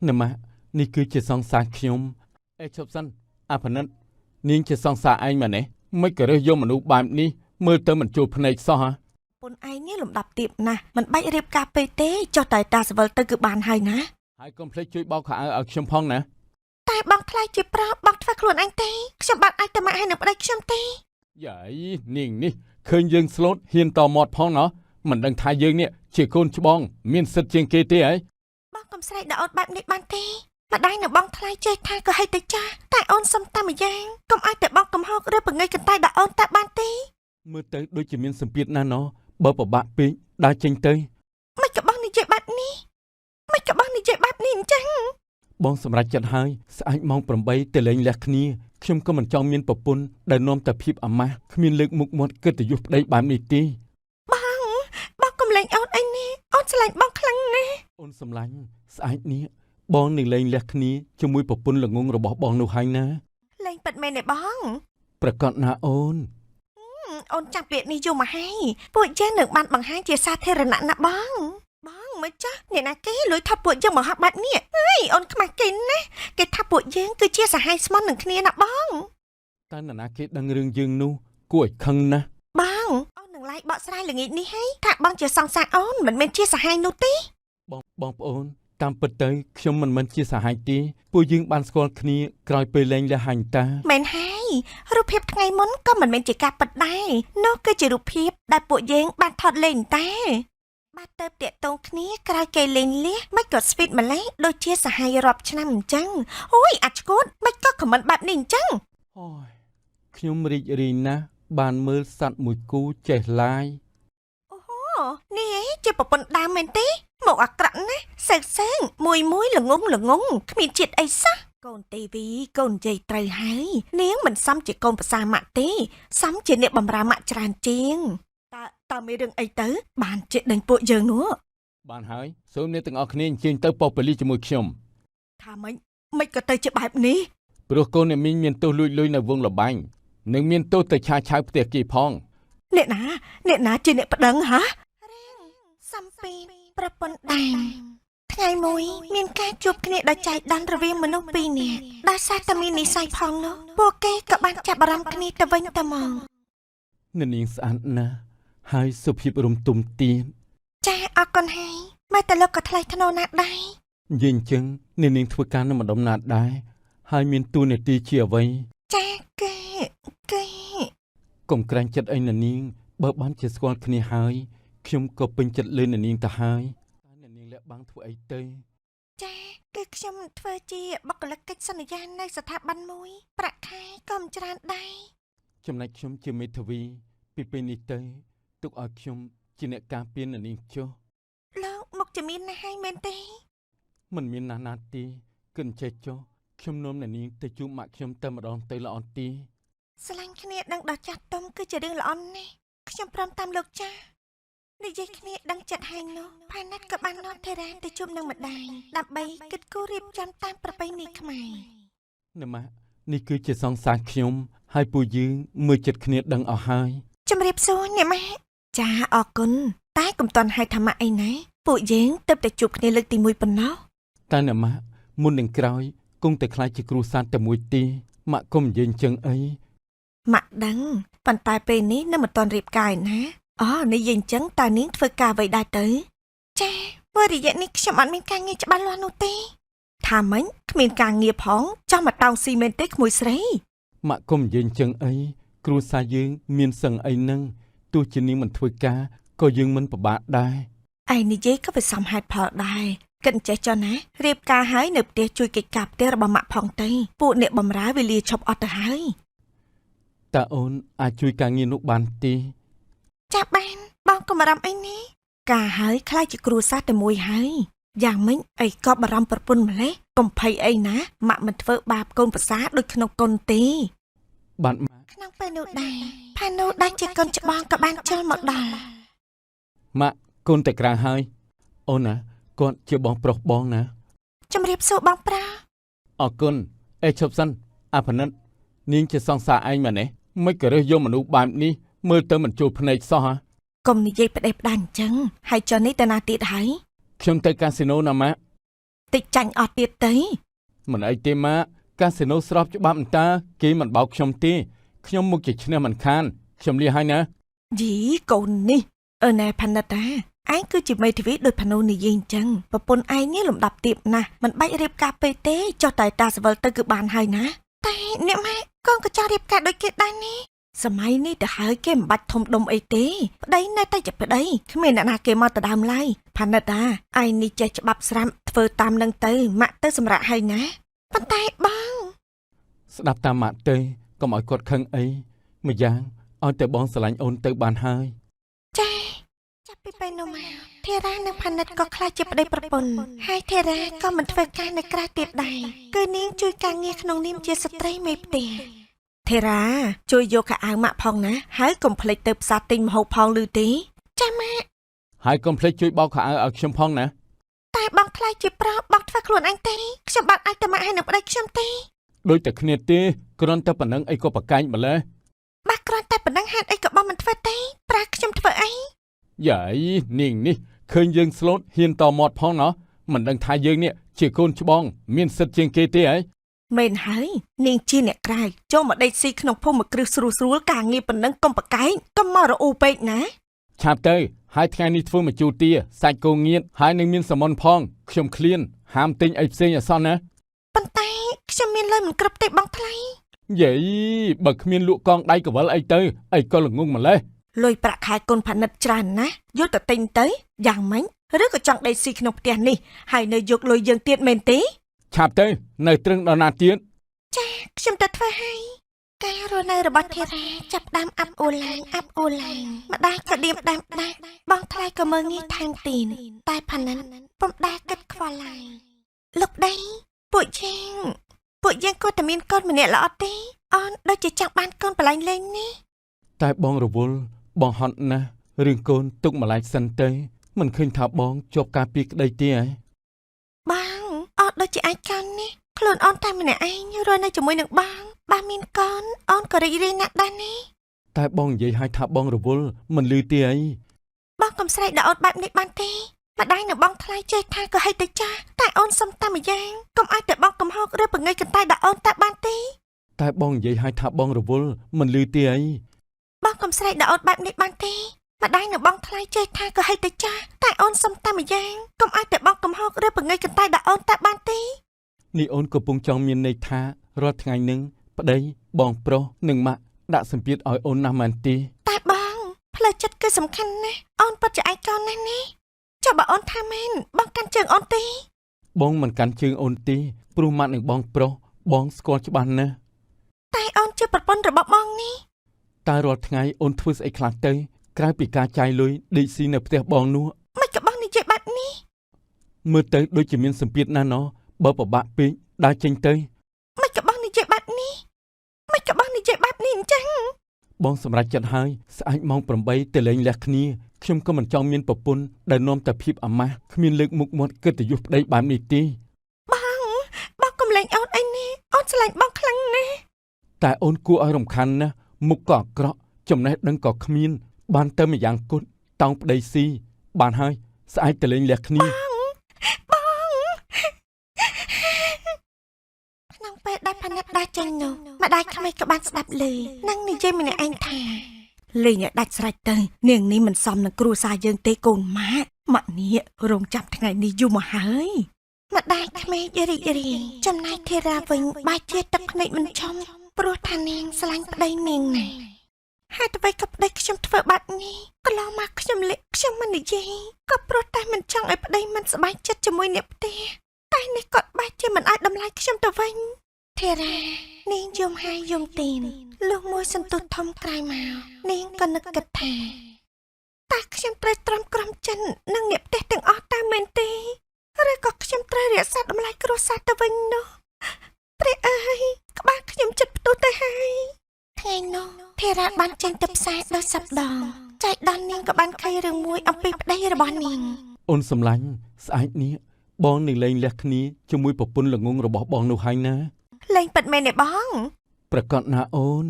ណាម៉ានេះគឺជាសង្សារខ្ញុំអេឈប់សិនអាផនិតនាងជាសង្សារឯងមែនទេមិនក៏រើសយកមនុស្សបែបនេះមើលទៅមិនជួលភ្នែកសោះហ៎ពុនឯងនេះលំដាប់ទៀបណាស់មិនបាច់រៀបការពេកទេចុះតែតាសវលទៅគឺបានហើយណាហើយកុំភ្លេចជួយបោកខោអាវឲ្យខ្ញុំផងណាតែបងខ្លាចជាប្រុសបងធ្វើខ្លួនឯងទេខ្ញុំបាត់អាចតែមកឲ្យនៅប្តីខ្ញុំទេយាយនាងនេះឃើញយើងស្លូតហ៊ានតមាត់ផងណោះមិនដឹងថាយើងនេះជាកូនច្បងមានសិទ្ធិជាងគេទេហ៎បងកុំស្រែកដល់អូនបែបនេះបានទេម្ដាយនៅបងថ្លៃចេះថាក៏ហិតទៅចាតែអូនសុំតែម្យ៉ាងកុំឲ្យតែបងកំហុសឬបង្ងើយកន្តើយដល់អូនតែបានទេមើលទៅដូចជាមានសម្ពាធណាស់ណោះបើពិបាកពេកដើរចេញទៅមិនក៏បងនិយាយបែបនេះមិនក៏បងនិយាយបែបនេះអញ្ចឹងបងសម្រេចចិត្តហើយស្អែកម៉ោង8ទៅលេងលះគ្នាខ្ញុំក៏មិនចង់មានប្រពន្ធដែលនាំតែភាពអាម៉ាស់គ្មានលើកមុខមាត់កិត្តិយសប្តីបែបនេះទេបងកុំលេងអូនអីនេះអូនឆ្លាញ់បងខ្លាំងណាស់អូនសម្លាញ់ស្អែកនេះបងនឹងលេងលះគ្នាជាមួយប្រពន្ធល្ងងរបស់បងនោះហើយណាលេងប៉ិតមែនទេបងប្រកាសណាអូនអូនចាប់ពាក្យនេះយកមកឲ្យពួកយើងនឹងបានបង្ហាញជាសាធារណៈណាបងមិនចាស់អ្នកណាគេលួចថប់ពួកយើងមកហាក់បាត់នេះអើយអូនខ្មាស់គេណាគេថាពួកយើងគឺជាសហ័យស្មន់នឹងគ្នាណាបងតើអ្នកណាគេដឹងរឿងយើងនោះគួរឲ្យខឹងណាស់បងអូននឹងឡាយបកស្រាយល្ងាចនេះហើយថាបងជាសង្សារអូនមិនមែនជាសហ័យនោះទេបងប្អូនតាមពិតទៅខ្ញុំមិនមែនជាសហ័យទេពួកយើងបានស្គាល់គ្នាក្រោយពេលលេងលះហាញ់តាមែនហើយរូបភាពថ្ងៃមុនក៏មិនមែនជាការពិតដែរនោះគឺជារូបភាពដែលពួកយើងបានថតលេងតែបាទទៅតាក់ទងគ្នាក្រោយគេលេងលះមិនក៏ស្វីតម្លេះដូចជាសហ័យរាប់ឆ្នាំអញ្ចឹងអូយអាឆ្កួតមិនក៏ខមមិនបែបនេះអញ្ចឹងអូយខ្ញុំរីករាយណាស់បានមើលសត្វមួយគូចេះឡាយអូនេះជាប្រពន្ធដើមមែនទេមកអាក្រក់ណាស់សើងមួយល្ងងគ្មានជាតិអីសោះកូនទេវីកូននិយាយត្រូវហើយនាងមិនសមជាកូនប្រសាម៉ាក់ទេសមជាអ្នកបំរើម៉ាក់ច្រើនជាងតើមានរឿងអីទៅបានជិះដេញពួកយើងនោះបានហើយសូមអ្នកទាំងអស់គ្នាអញ្ជើញទៅប៉ុស្តិ៍ប៉ូលីសជាមួយខ្ញុំថាមិនក៏ទៅជាបែបនេះព្រោះកូនអ្នកមីងមានទោសលួចលុយនៅវងលបាញ់និងមានទោសទៅឆាឆៅផ្ទះគេផងអ្នកណាជាអ្នកប្តឹងហ៎សំពីប្រពន្ធដើមថ្ងៃមួយមានការជួបគ្នាដោយចៃដន្យរវាងមនុស្សពីរនាក់ដោយសារតែមាននិស្ស័យផងនោះពួកគេក៏បានចាប់អារម្មណ៍គ្នាទៅវិញទៅមកនាងស្អាតណាស់ហើយសុភាពរំទុំទៀតចាអរគុណហើយមើលតែលោកក៏ថ្លៃថ្នូរណាស់ដែរនិយាយអញ្ចឹងនាងធ្វើការនៅម្ដុំណាស់ដែរហើយមានតួនាទីជាអ្វីចាគេកុំក្រែងចិត្តអីនាងបើបានជាស្គាល់គ្នាហើយខ្ញុំក៏ពេញចិត្តលើនាងទៅហើយតែនាងលាក់បាំងធ្វើអីទៅចាគឺខ្ញុំធ្វើជាបុគ្គលិកកិច្ចសន្យានៅស្ថាប័នមួយប្រាក់ខែក៏មិនច្រើនដែរចំណែកខ្ញុំជាមេធាវីពីពេលនេះទៅទុកឲ្យខ្ញុំជាអ្នកការពារនាងចុះលោកមកជំនាញណាស់ហើយមែនទេមិនមានណាស់ទេគិនចេះចុះខ្ញុំនាំនាងទៅជួបម៉ាក់ខ្ញុំតែម្ដងទៅល្អទីស្រឡាញ់គ្នាដឹងដល់ចាស់ទុំគឺជារឿងល្អណាស់ខ្ញុំព្រមតាមលោកចាស់និយាយគ្នាដឹងចិត្តហើយនោះផាណាត់ក៏បាននាំថេរ៉ាទៅជួបនឹងម្ដាយដើម្បីគិតគូររៀបចំតាមប្រពៃណីខ្មែរណាម៉ាក់នេះគឺជាសង្សារខ្ញុំហើយពួកយើងមើលចិត្តគ្នាដឹងអស់ហើយជំរាបសួរអ្នកម៉ាក់ចាអរគុណតែកុំតន់ឲ្យថាម៉ាក់អីណាពួកយើងទើបតែជួបគ្នាលើកទី1ប៉ុណ្ណោះតែណាម៉ាក់មុននឹងក្រោយគង់តែខ្លាចជាគ្រូសាស្ត្រតែមួយទេម៉ាក់កុំនិយាយអញ្ចឹងអីម៉ាក់ដឹងប៉ុន្តែពេលនេះនៅមិនតន់រៀបការឯណានិយាយអញ្ចឹងតើនាងធ្វើការអ្វីដែរទៅចាព្រោះរយៈនេះខ្ញុំអត់មានការងារច្បាស់លាស់នោះទេថាម៉េចគ្មានការងារផងចង់មកតោងស៊ីមែនទេក្មួយស្រីម៉ាក់កុំនិយាយអញ្ចឹងអីគ្រួសារយើងមានសឹងអីហ្នឹងទោះជានាងមិនធ្វើការក៏យើងមិនពិបាកដែរឯនិយាយក៏វាសមហេតុផលដែរគិតចេះចុះណារៀបការហើយនៅផ្ទះជួយកិច្ចការផ្ទះរបស់ម៉ាក់ផងទៅពួកអ្នកបម្រើវេលាឈប់អត់ទៅហើយតើអូនអាចជួយការងារនោះបានទេចាបានបងកុំបារម្ភអីនេះការហើយខ្លាចជាគ្រួសារតែមួយហើយយ៉ាងមិញអីក៏បារម្ភប្រពន្ធម្លេះកុំភ័យអីណាម៉ាក់មិនធ្វើបាបកូនប្រសាដូចក្នុងកូនទេបានម៉ាក់ក្នុងពេលនោះដែរផានូដែលជាកូនច្បងក៏បានចូលមកដល់ម៉ាក់កូនតែក្រៅហើយអូនណាគាត់ជាបងប្រុសបងណាជំរាបសួរបងប្រាអរគុណអេឈប់សិនអាផនិតនាងជាសង្សារឯងមែនទេមិនក៏រើសយកមនុស្សបែបនេះមើលទៅមិនចូលភ្នែកសោះហ៎កុំនិយាយផ្ដេសផ្ដាស់អញ្ចឹងហើយចុះនេះទៅណាទៀតហើយខ្ញុំទៅកាស៊ីណូណាម៉ាក់ទ តិចចាញ់អត់ទៀតទេ មិនអីទេម៉ាក់កាស៊ីណូស្របច្បាប់អន្តើគេមិនបោកខ្ញុំទេខ្ញុំមុខជាឈ្នះមិនខានខ្ញុំលាហើយណា យីកូននេះណែផានិតឯងគឺជាមេធាវីដោយផានូនិយាយអញ្ចឹងប្រពន្ធឯងនេះលំដាប់ទៀបណាស់មិនបាច់រៀបការពេកទេចុះតែតាសវលទៅគឺបានហើយណាតែអ្នកម៉ែកូនក៏ចង់រៀបការដូចគេដែរនេះសម័យនេះទៅហើយគេមិនបាច់ធំដុំអីទេប្តីនៅតែជាប្តីគ្មានអ្នកណាគេមកទៅដើមឡើយផានិតឯងនេះចេះច្បាប់ស្រាប់ធ្វើតាមនឹងទៅម៉ាក់ទៅសម្រាប់ហើយណាប៉ុន្តែបង ស្ដាប់តាមម៉ាក់ទេកុំឲ្យគាត់ខឹងអីម្យ៉ាងឲ្យតែបងស្រឡាញ់អូនទៅបានហើយ ចាចាប់ពីពេលនោះមកធារានិងផានិតក៏ខ្លាចជាប្តីប្រពន្ធហើយធារាក៏មិនធ្វើការនៅក្រៅទៀតដែរគឺនាងជួយការងារក្នុងនាមជាស្ត្រីមេផ្ទះធារាជួយយកខោអាវម៉ាក់ផងណាហើយកុំភ្លេចទៅផ្សារទិញម្ហូបផងឮទេចាម៉ាក់ ហើយកុំភ្លេចជួយបោកខោអាវឲ្យខ្ញុំផងណា តែបងខ្លាចជាប្រុសបងធ្វើខ្លួនអញទេខ្ញុំបាត់អាចទៅម៉ាក់ហើយនឹងប្តីខ្ញុំទេ ដូចតែគ្នាទេគ្រាន់តែប៉ុណ្ណឹងអីក៏ប្រកែកម្លេះ បាក់គ្រាន់តែប៉ុណ្ណឹងហេតុអីក៏បងមិនធ្វើទេប្រាខ្ញុំធ្វើអី យាយនាងនេះឃើញយើងស្លូតហ៊ានតមាត់ផងណោះមិនដឹងថាយើងនេះជាកូនច្បងមានសិទ្ធិជាងគេទេហ៎ មែនហើយនាងជាអ្នកក្រៅចូលមកដេកស៊ីក្នុងភូមិមួយគ្រឹះស្រួលៗការងារប៉ុណ្ណឹងកុំប្រកែកកុំមករអ៊ូពេកណា ឆាប់ទៅហើយថ្ងៃនេះធ្វើមកជូរទាសាច់គោងៀតហើយនឹងមានសាម៉ុនផងខ្ញុំឃ្លានហាមទិញអីផ្សេងអសោះណា ប៉ុន្តែខ្ញុំមានលុយមិនគ្រប់ទេបងថ្លៃ យាយបើគ្មានលក់កងដៃកវលអីទៅអីក៏ល្ងងម្លេះ លុយប្រាក់ខែកូនផានិតច្រើនណាស់យកទៅទិញទៅយ៉ាងម៉េចឬក៏ចង់ដេកស៊ីក្នុងផ្ទះនេះហើយនៅយកលុយយើងទៀតមែនទេ ឆាប់ទៅនៅត្រឹងដល់ណាទៀត ចាខ្ញុំទៅធ្វើហើយការរស់នៅរបស់ធារាចាប់ដើមអាប់អួរឡើងម្ដាយក៏ដៀមដាំដាក់បងថ្លៃក៏មើងងាយថែមទីនតែផានិតពុំដែលគិតខ្វល់ឡើយលោកដីពួកយើងក៏តែមានកូនម្នាក់ល្អទេអូនដូចជាចង់បានកូនបលែងលេងនេះ តែបងរវល់បងហត់ណាស់រឿងកូនទុកម្លាយសិនទៅមិនឃើញថាបងជាប់ការពីក្តីទេហ៎ បងអូនដូចជាអាចកូននេះខ្លួនអូនតែម្នាក់ឯងរស់នៅជាមួយនឹងបងបាមានកូនអូនក៏រីករាយណាស់ដែរនេះ តែបងនិយាយឲ្យថាបងរវល់មិនលឺទេអី បងកុំស្រែកដល់អូនបែបនេះបានទេម្ដាយនៅបងថ្លៃចេះថាក៏ហិតទៅចាស់តែអូនសុំតែម្យ៉ាងកុំឲ្យតែបងកំហុសឬបង្ងើយកន្តើយដល់អូនតែបានទេ តែបងនិយាយឲ្យថាបងរវល់មិនលឺទេអី បងកុំស្រែកដល់អូនបែបនេះបានទេម្ដាយនៅបងថ្លៃចេះថាក៏ហិតទៅចាស់តែអូនសុំតែម្យ៉ាងកុំឲ្យតែបងកំហុសឬបង្ងើយកន្តើយដល់អូនតែបានទេ នេះអូនកំពុងចង់មានន័យថារាល់ថ្ងៃនឹងប្តីបងប្រុសនិងម៉ាក់ដាក់សម្ពាធឲ្យអូនណាស់មែនទេ តែបងផ្លូវចិត្តគឺសំខាន់ណាស់អូនពិតជាឯកោណាស់នេះចុះបើអូនថាមែនបងកាន់ជើងអូនទេ បងមិនកាន់ជើងអូនទេព្រោះម៉ាក់និងបងប្រុសបងស្គាល់ច្បាស់ណាស់ តែអូនជាប្រពន្ធរបស់បងនេះ តើរាល់ថ្ងៃអូនធ្វើស្អីខ្លះទៅក្រៅពីការចាយលុយដេកស៊ីនៅផ្ទះបងនោះ មិនក៏បងនិយាយបែបនេះ មើលទៅដូចជាមានសម្ពាធណាស់ណោះបើពិបាកពេកដើរចេញទៅ មិនក៏បងនិយាយបែបនេះមិនក៏បងនិយាយបែបនេះអញ្ចឹង បងសម្រេចចិត្តហើយស្អែកម៉ោង8ទៅលេងលះគ្នាខ្ញុំក៏មិនចង់មានប្រពន្ធដែលនាំតែភាពអាម៉ាស់គ្មានលើកមុខមាត់កិត្តិយសប្តីបែបនេះទេ បងកុំលែងអូនអីនេះអូនឆ្លាញ់បងខ្លាំងណាស់ តែអូនគួរឲ្យរំខានណាស់មុខក៏អាក្រក់ចំណេះដឹងក៏គ្មានបានទៅម្យ៉ាងគត់តោងប្តីស៊ីបានហើយស្អែកទៅលេងលះគ្នា ក្នុងពេលដែលផានិតដើរចេញនោះម្ដាយក្មេកក៏បានស្ដាប់ឮនឹងនិយាយម្នាក់ឯងថាលេងឲ្យដាច់ស្រេចទៅនាងនេះមិនសមនឹងគ្រួសារយើងទេកូនម៉ាក់នេះរងចាំថ្ងៃនេះយូរមកហើយម្ដាយក្មេករីករាយចំណែកធារាវិញបែរជាទឹកភ្នែកមិនឆុំព្រោះថានាងស្រឡាញ់ប្តីនាងណាស់ហើយអ្វីក៏ប្តីខ្ញុំធ្វើបាត់នេះកន្លងមកខ្ញុំលាក់ខ្ញុំមិននិយាយក៏ព្រោះតែមិនចង់ឲ្យប្តីមិនសប្បាយចិត្តជាមួយអ្នកផ្ទះតែនេះគាត់បែរជាមិនអាចតម្លៃខ្ញុំទៅវិញធារានាងយំហើយយំទីនលុះមួយសន្ទុះធំក្រោយមកនាងក៏នឹកគិតថាតើខ្ញុំត្រូវទ្រាំក្រំចិននឹងអ្នកផ្ទះទាំងអស់តាមមែនទេឬក៏ខ្ញុំត្រូវរក្សាតម្លៃគ្រួសារទៅវិញនោះព្រះអើយក្បាលខ្ញុំចិត្តផ្ទុះទៅហើយថ្ងៃនោះធារាបានចេញទៅផ្សារដោយសប្ដងចែកដល់នាងក៏បានឃើញរឿងមួយអំពីប្តីរបស់នាង អូនសម្លាញ់ស្អែកនេះបងនឹងលេងលះគ្នាជាមួយប្រពន្ធល្ងងរបស់បងនោះហើយណា លេងពិតមែនទេបង ប្រកាសណាអូន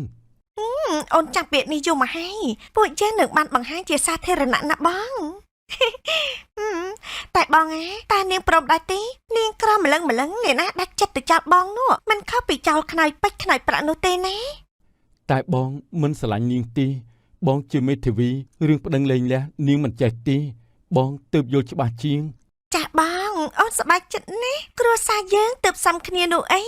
អូនចាំពាក្យនេះយូរមកហើយពួកយើងនឹងបានបង្ហាញជាសាធារណៈណាបង តែបងតានាងព្រមដែរទេនាងក្រម្លឹងអ្នកណាដាច់ចិត្តទៅចោលបងនោះមិនខុសពីចោលខ្នើយពេជ្រខ្នើយប្រាក់នោះទេណា តែបងមិនស្រឡាញ់នាងទេបងជាមេធាវីរឿងប្តឹងលែងលះនាងមិនចេះទេបងទើបយល់ច្បាស់ជាង ចាស់បងអូនសប្បាយចិត្តណាស់គ្រួសារយើងទើបសំគ្នានោះអី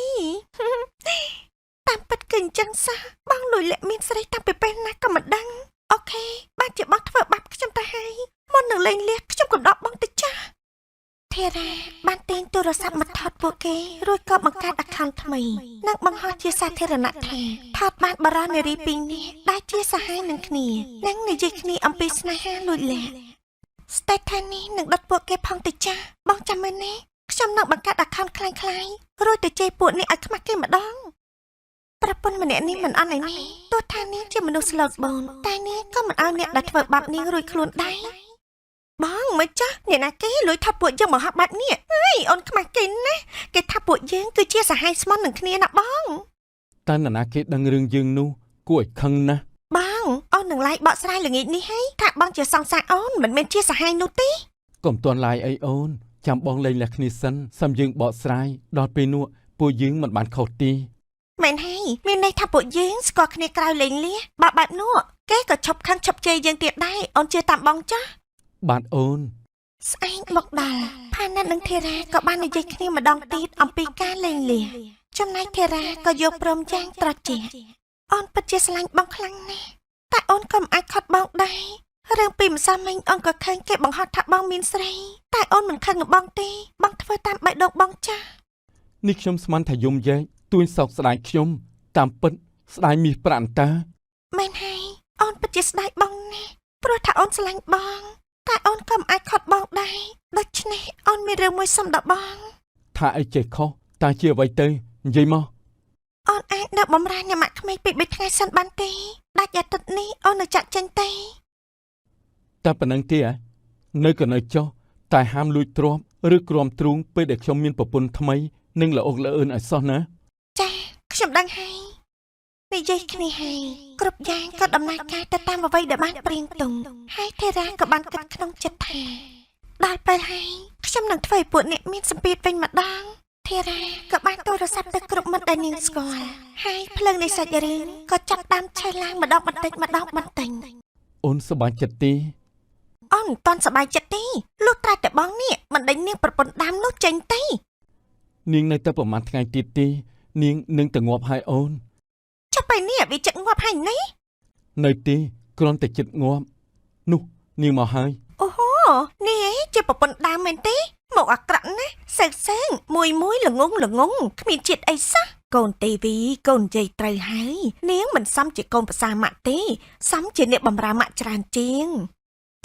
តាមពិតគឺអញ្ចឹងសោះបងលួចលាក់មានស្រីតាំងពីពេលណាក៏មិនដឹងអូខេបានជាបងធ្វើបាបខ្ញុំទៅហើយមុននឹងលេងលះខ្ញុំក៏ដកបងទៅចាស់ធារាបានទាញទូរស័ព្ទមកថតពួកគេរួចក៏បង្កើត account ថ្មីនិងបង្ហោះជាសាធារណៈថាថតបានបារនារីពីរនាក់ដែលជាសហាយនឹងគ្នានិងនិយាយគ្នាអំពីស្នេហាលួចលាក់ ស្តេតថានេះនឹងដុតពួកគេផងទៅចាស់បងចាំមើលណាខ្ញុំនឹងបង្កើត account คล้ายៗរួចទៅជេរពួកនេះឲ្យខ្មាស់គេម្ដងប្រពន្ធម្នាក់នេះមិនអន់ឯនេះទោះថានេះជាមនុស្សស្លូតបូនតែនេះក៏មិនឲ្យអ្នកដែលធ្វើបាបនេះរួចខ្លួនដែរបងមិនចាស់អ្នកណាគេលួចថាពួកយើងបង្ហោះបែបនេះអើយអូនខ្មាស់គេណាគេថាពួកយើងគឺជាសហាយស្មន់នឹងគ្នាណាបង តែនរណាគេដឹងរឿងយើងនោះគួរឲ្យខឹងណាស់ បងអូននឹងឡាយបកស្រាយល្ងាចនេះហើយថាបងជាសង្សារអូនមិនមែនជាសហាយនោះទេ កុំទាន់ឡាយអីអូនចាំបងលែងលះគ្នាសិនសំយើងបកស្រាយដល់ពេលនោះពួកយើងមិនបានខុសទេ មែនហើយមានន័យថាពួកយើងស្គាល់គ្នាក្រៅលេងលះបើបែបនោះគេក៏ឈប់ខឹងឈប់ជេរយើងទៀតដែរអូនជឿតាមបងចាស់ បាទអូន ស្អែកមកដល់ផាណាត់និងធីរ៉ាក៏បាននិយាយគ្នាម្ដងទៀតអំពីការលេងលះចំណែកធីរ៉ាក៏យកព្រមយ៉ាងត្រជាក់អូនពិតជាស្រឡាញ់បងខ្លាំងណាស់តែអូនក៏មិនអាចខត់បងដែររឿងពីម្សិលមិញអូនក៏ឃើញគេបង្ហោះថាបងមានស្រីតែអូនមិនខឹងនឹងបងទេបងធ្វើតាមបេះដូងបងចាស់ នេះខ្ញុំស្មានថាយំយ៉ែកទួយសោកស្ដាយខ្ញុំតាមពិតស្ដាយមាសប្រាក់អន្តា មែនហើយអូនពិតជាស្ដាយបងណាស់ព្រោះថាអូនស្រឡាញ់បងតែអូនក៏មិនអាចខត់បងដែរដូច្នេះអូនមានរឿងមួយសុំដល់បង ថាអីចេះខុសតើជាអ្វីទៅនិយាយមក អូនអាចនៅបំរើអ្នកម៉ាក់ក្មេងពី3ថ្ងៃសិនបានទេដាច់អាទិត្យនេះអូននៅចាក់ចេញទេ តែប៉ុណ្្នឹងទេនៅក៏នៅចុះតែហាមលួចទ្រព្យឬគ្រាំទ្រូងពេលដែលខ្ញុំមានប្រពន្ធថ្មីនិងល្អុកល្អឿនឲ្យសោះណា ចាខ្ញុំដឹងហើយនិយាយគ្នាហើយគ្រប់យ៉ាងក៏ដំណើរការទៅតាមអ្វីដែលបានព្រៀងទុំហើយធីរ៉ាក៏បានគិតក្នុងចិត្តថាដល់ពេលហើយខ្ញុំនឹងធ្វើឲ្យពួកអ្នកមានសម្ពាធវិញម្ដងធីរ៉ាក៏បានទូរស័ព្ទទៅគ្រប់មិត្តដែលនាងស្គាល់ហើយភ្លើងនៃសាច់រឿងក៏ចាប់តាមឆេះឡើងម្ដងបន្តិច អូនសប្បាយចិត្តទេ អូនមិនតន់សប្បាយចិត្តទេលុះត្រាតែបងនេះមិនដេញនាងប្រពន្ធដើមនោះចេញទេ នាងនៅតែប្រហែលថ្ងៃទៀតទេនាងនឹងទៅងាប់ហើយអូន ចុះពេលនេះវាចិត្តងាប់ហើយនេះ នៅទេគ្រាន់តែចិត្តងាប់នោះនាងមកហើយ អូហូនេះជាប្រពន្ធដើមមែនទេមកអាក្រក់ណាស់សើងមួយល្ងងគ្មានជាតិអីសោះកូនទេវីកូននិយាយត្រូវហើយនាងមិនសមជាកូនប្រសាម៉ាក់ទេសមជាអ្នកបម្រើម៉ាក់ច្រើនជាង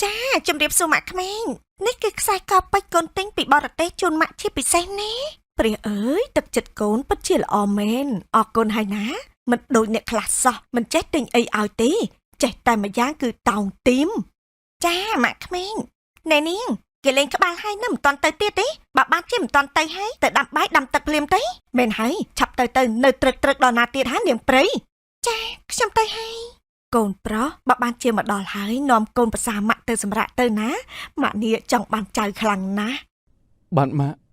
ចាជំរាបសួរម៉ាក់ក្មេងនេះគឺខ្សែកពេជ្រកូនទិញពីបរទេសជូនម៉ាក់ជាពិសេសណាព្រះអើយទឹកចិត្តកូនពិតជាល្អមែនអរគុណហើយណាមិនដូចអ្នកខ្លះសោះមិនចេះទិញអីឲ្យទេចេះតែម្យ៉ាងគឺតោងទីមចាម៉ាក់ក្មេងណែនាងគេលេងក្បាលហើយនៅមិនតន់ទៅទៀតទេបើបានជាមិនតន់ទៅហើយទៅដាំបាយដាំទឹកភ្លាមទេមែនហើយឆាប់ទៅនៅត្រឹកដល់ណាទៀតហើយនាងព្រៃចាខ្ញុំទៅហើយកូនប្រុសបើបានជាមកដល់ហើយនាំកូនប្រសាម៉ាក់ទៅសម្រាកទៅណាម៉ាក់នេះចង់បានចៅខ្លាំងណាស់ បាទម៉ាក់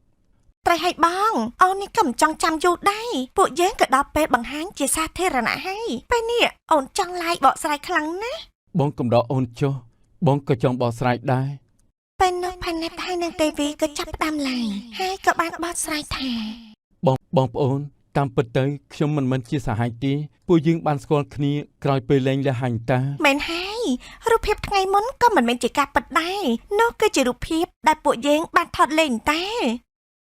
ត្រូវហើយបងអូននេះក៏មិនចង់ចាំយូរដែរពួកយើងក៏ដល់ពេលបង្ហាញជាសាធារណៈហើយពេលនេះអូនចង់ឡាយបកស្រាយខ្លាំងណាស់ បងកំដរអូនចុះបងក៏ចង់បកស្រាយដែរ ពេលនោះផាណាត់ហើយនឹងទេវីក៏ចាប់ផ្ដើមឡើងហើយក៏បានបកស្រាយថា បងប្អូនតាមពិតទៅខ្ញុំមិនមែនជាសហាយទេពួកយើងបានស្គាល់គ្នាក្រោយពេលលែងលះហាញតា មែនហើយរូបភាពថ្ងៃមុនក៏មិនមែនជាការពិតដែរនោះគឺជារូបភាពដែលពួកយើងបានថតលេងតែ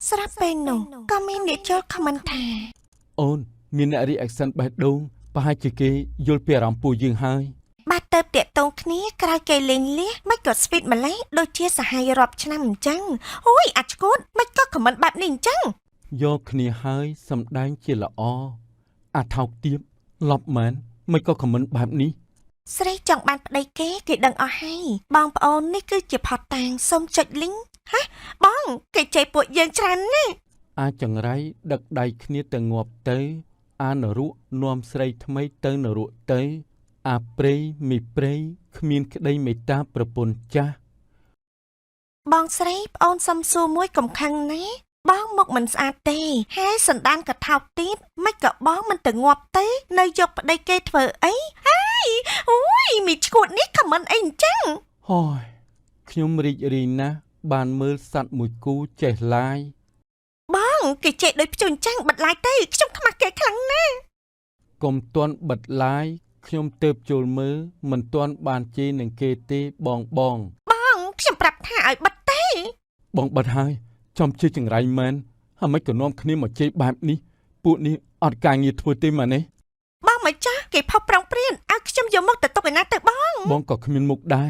ស្រាប់ពេលនោះក៏មានអ្នកចូលខមមិនថា អូនមានអ្នក reaction បេះដូងប្រហែលជាគេយល់ពីអារម្មណ៍ពួកយើងហើយ បាទទៅតាក់ទងគ្នាក្រោយគេលេងលះមិនក៏ស្វីតម្លេះដូចជាសហាយរាប់ឆ្នាំអញ្ចឹងអូយអាចឈួតមិនក៏ខមមិនបែបនេះអញ្ចឹង យកគ្នាហើយសម្ដែងជាល្អអាថោកទៀបឡប់មែនមិនក៏ខមមិនបែបនេះ ស្រីចង់បានប្តីគេដឹងអស់ហើយបងប្អូននេះគឺជាផតតាងសុំចុចលីងហ៎បងគេជ័យពួកយើងច្រើនណាស់ អាចចង្រៃដឹកដៃគ្នាទៅងាប់ទៅអានរុនាំស្រីថ្មីទៅនរុទៅអាព្រៃមីព្រៃគ្មានក្តីមេត្តាប្រពន្ធចាស់ បងស្រីប្អូនសំសួរមួយកំខឹងណាបងមកមិនស្អាតទេហើយសណ្ដានក៏ថោកទៀតមិនក៏បងមិនទៅងាប់ទេនៅយកប្តីគេធ្វើអីហើយអូយមីឈួតនេះខមមិនអីអញ្ចឹង ហើយខ្ញុំរីករាយណាស់បានមើលសត្វមួយគូចេះឡាយ បងគេចេះដូចភ្ជុំអញ្ចឹងបិទឡាយទេខ្ញុំខ្មាស់គេខ្លាំងណាស់ កុំទាន់បិទឡាយខ្ញុំទៅចូលមើលមិនទាន់បានជេរនឹងគេទេបង បងខ្ញុំប្រាប់ថាឲ្យបិទទេ បងបិទហើយចំជិះចង្រៃមែនហើយមិនក៏នាំគ្នាមកជេរបែបនេះពួកនេះអត់ការងារធ្វើទេម៉ានេះ បងមិនចាស់គេផុសប្រងព្រានឲ្យខ្ញុំយកមកទៅទុកឯណាទៅបង បងក៏គ្មានមុខដែរ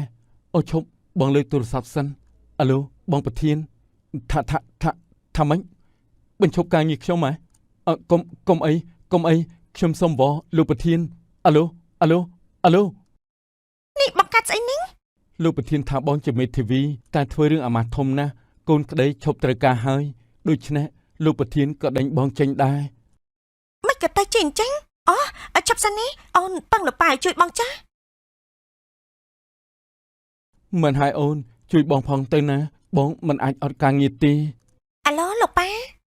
អូឈប់បងលើកទូរស័ព្ទសិនអាឡូបងប្រធានថាម៉េចបញ្ឈប់ការងារខ្ញុំហ៎កុំអីខ្ញុំសុំវលោកប្រធានអាឡូ នេះបង្កាត់ស្អីនេះ លោកប្រធានថាបងជាមេធាវីតែធ្វើរឿងអាម៉ាស់ធំណាស់កូនក្តីឈប់ត្រូវការហើយដូច្នេះលោកប្រធានក៏ដេញបងចេញដែរ មិនក៏ទៅចេញអញ្ចឹងអូឲ្យចាប់សិននេះអូនប៉ឹងលប៉ាជួយបងចាស់ មិនហើយអូនជួយបងផងទៅណាបងមិនអាចអត់ការងារទេ អាឡូលោកប៉ា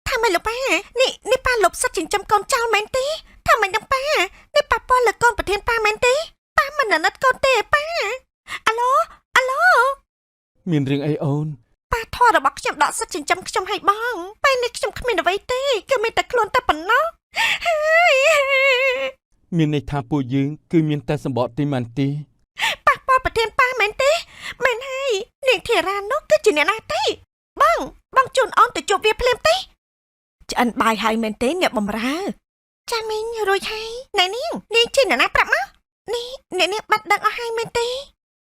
ថាម៉េចលោកប៉ានេះប៉ាលុបសិតចិញ្ចឹមកូនចោលមែនទេថាម៉េចដល់ប៉ានេះប៉ាប៉លើកូនប្រធានប៉ាមែនទេប៉ាមិនណិតកូនទេប៉ាអាឡូ មានរឿងអីអូន ប៉ាធររបស់ខ្ញុំដកសិតចិញ្ចឹមខ្ញុំឲ្យបងពេលនេះខ្ញុំគ្មានអ្វីទេគឺមានតែខ្លួនតែប៉ុណ្ណោះ មានន័យថាពួកយើងគឺមានតែសម្បត្តិទីម៉ាន់ទី ប៉ាប៉ប្រធានប៉ាមែនទេមែនហើយនាងធីរ៉ានោះគឺជាអ្នកណាទេបងជូនអូនទៅជួបវាភ្លាមទេឆ្អិនបាយហើយមែនទេអ្នកបំរើចាមីងរួចហើយណែនាងជាអ្នកណាប្រាប់មកនេះអ្នកនាងបាត់ដឹងអស់ហើយមែនទេ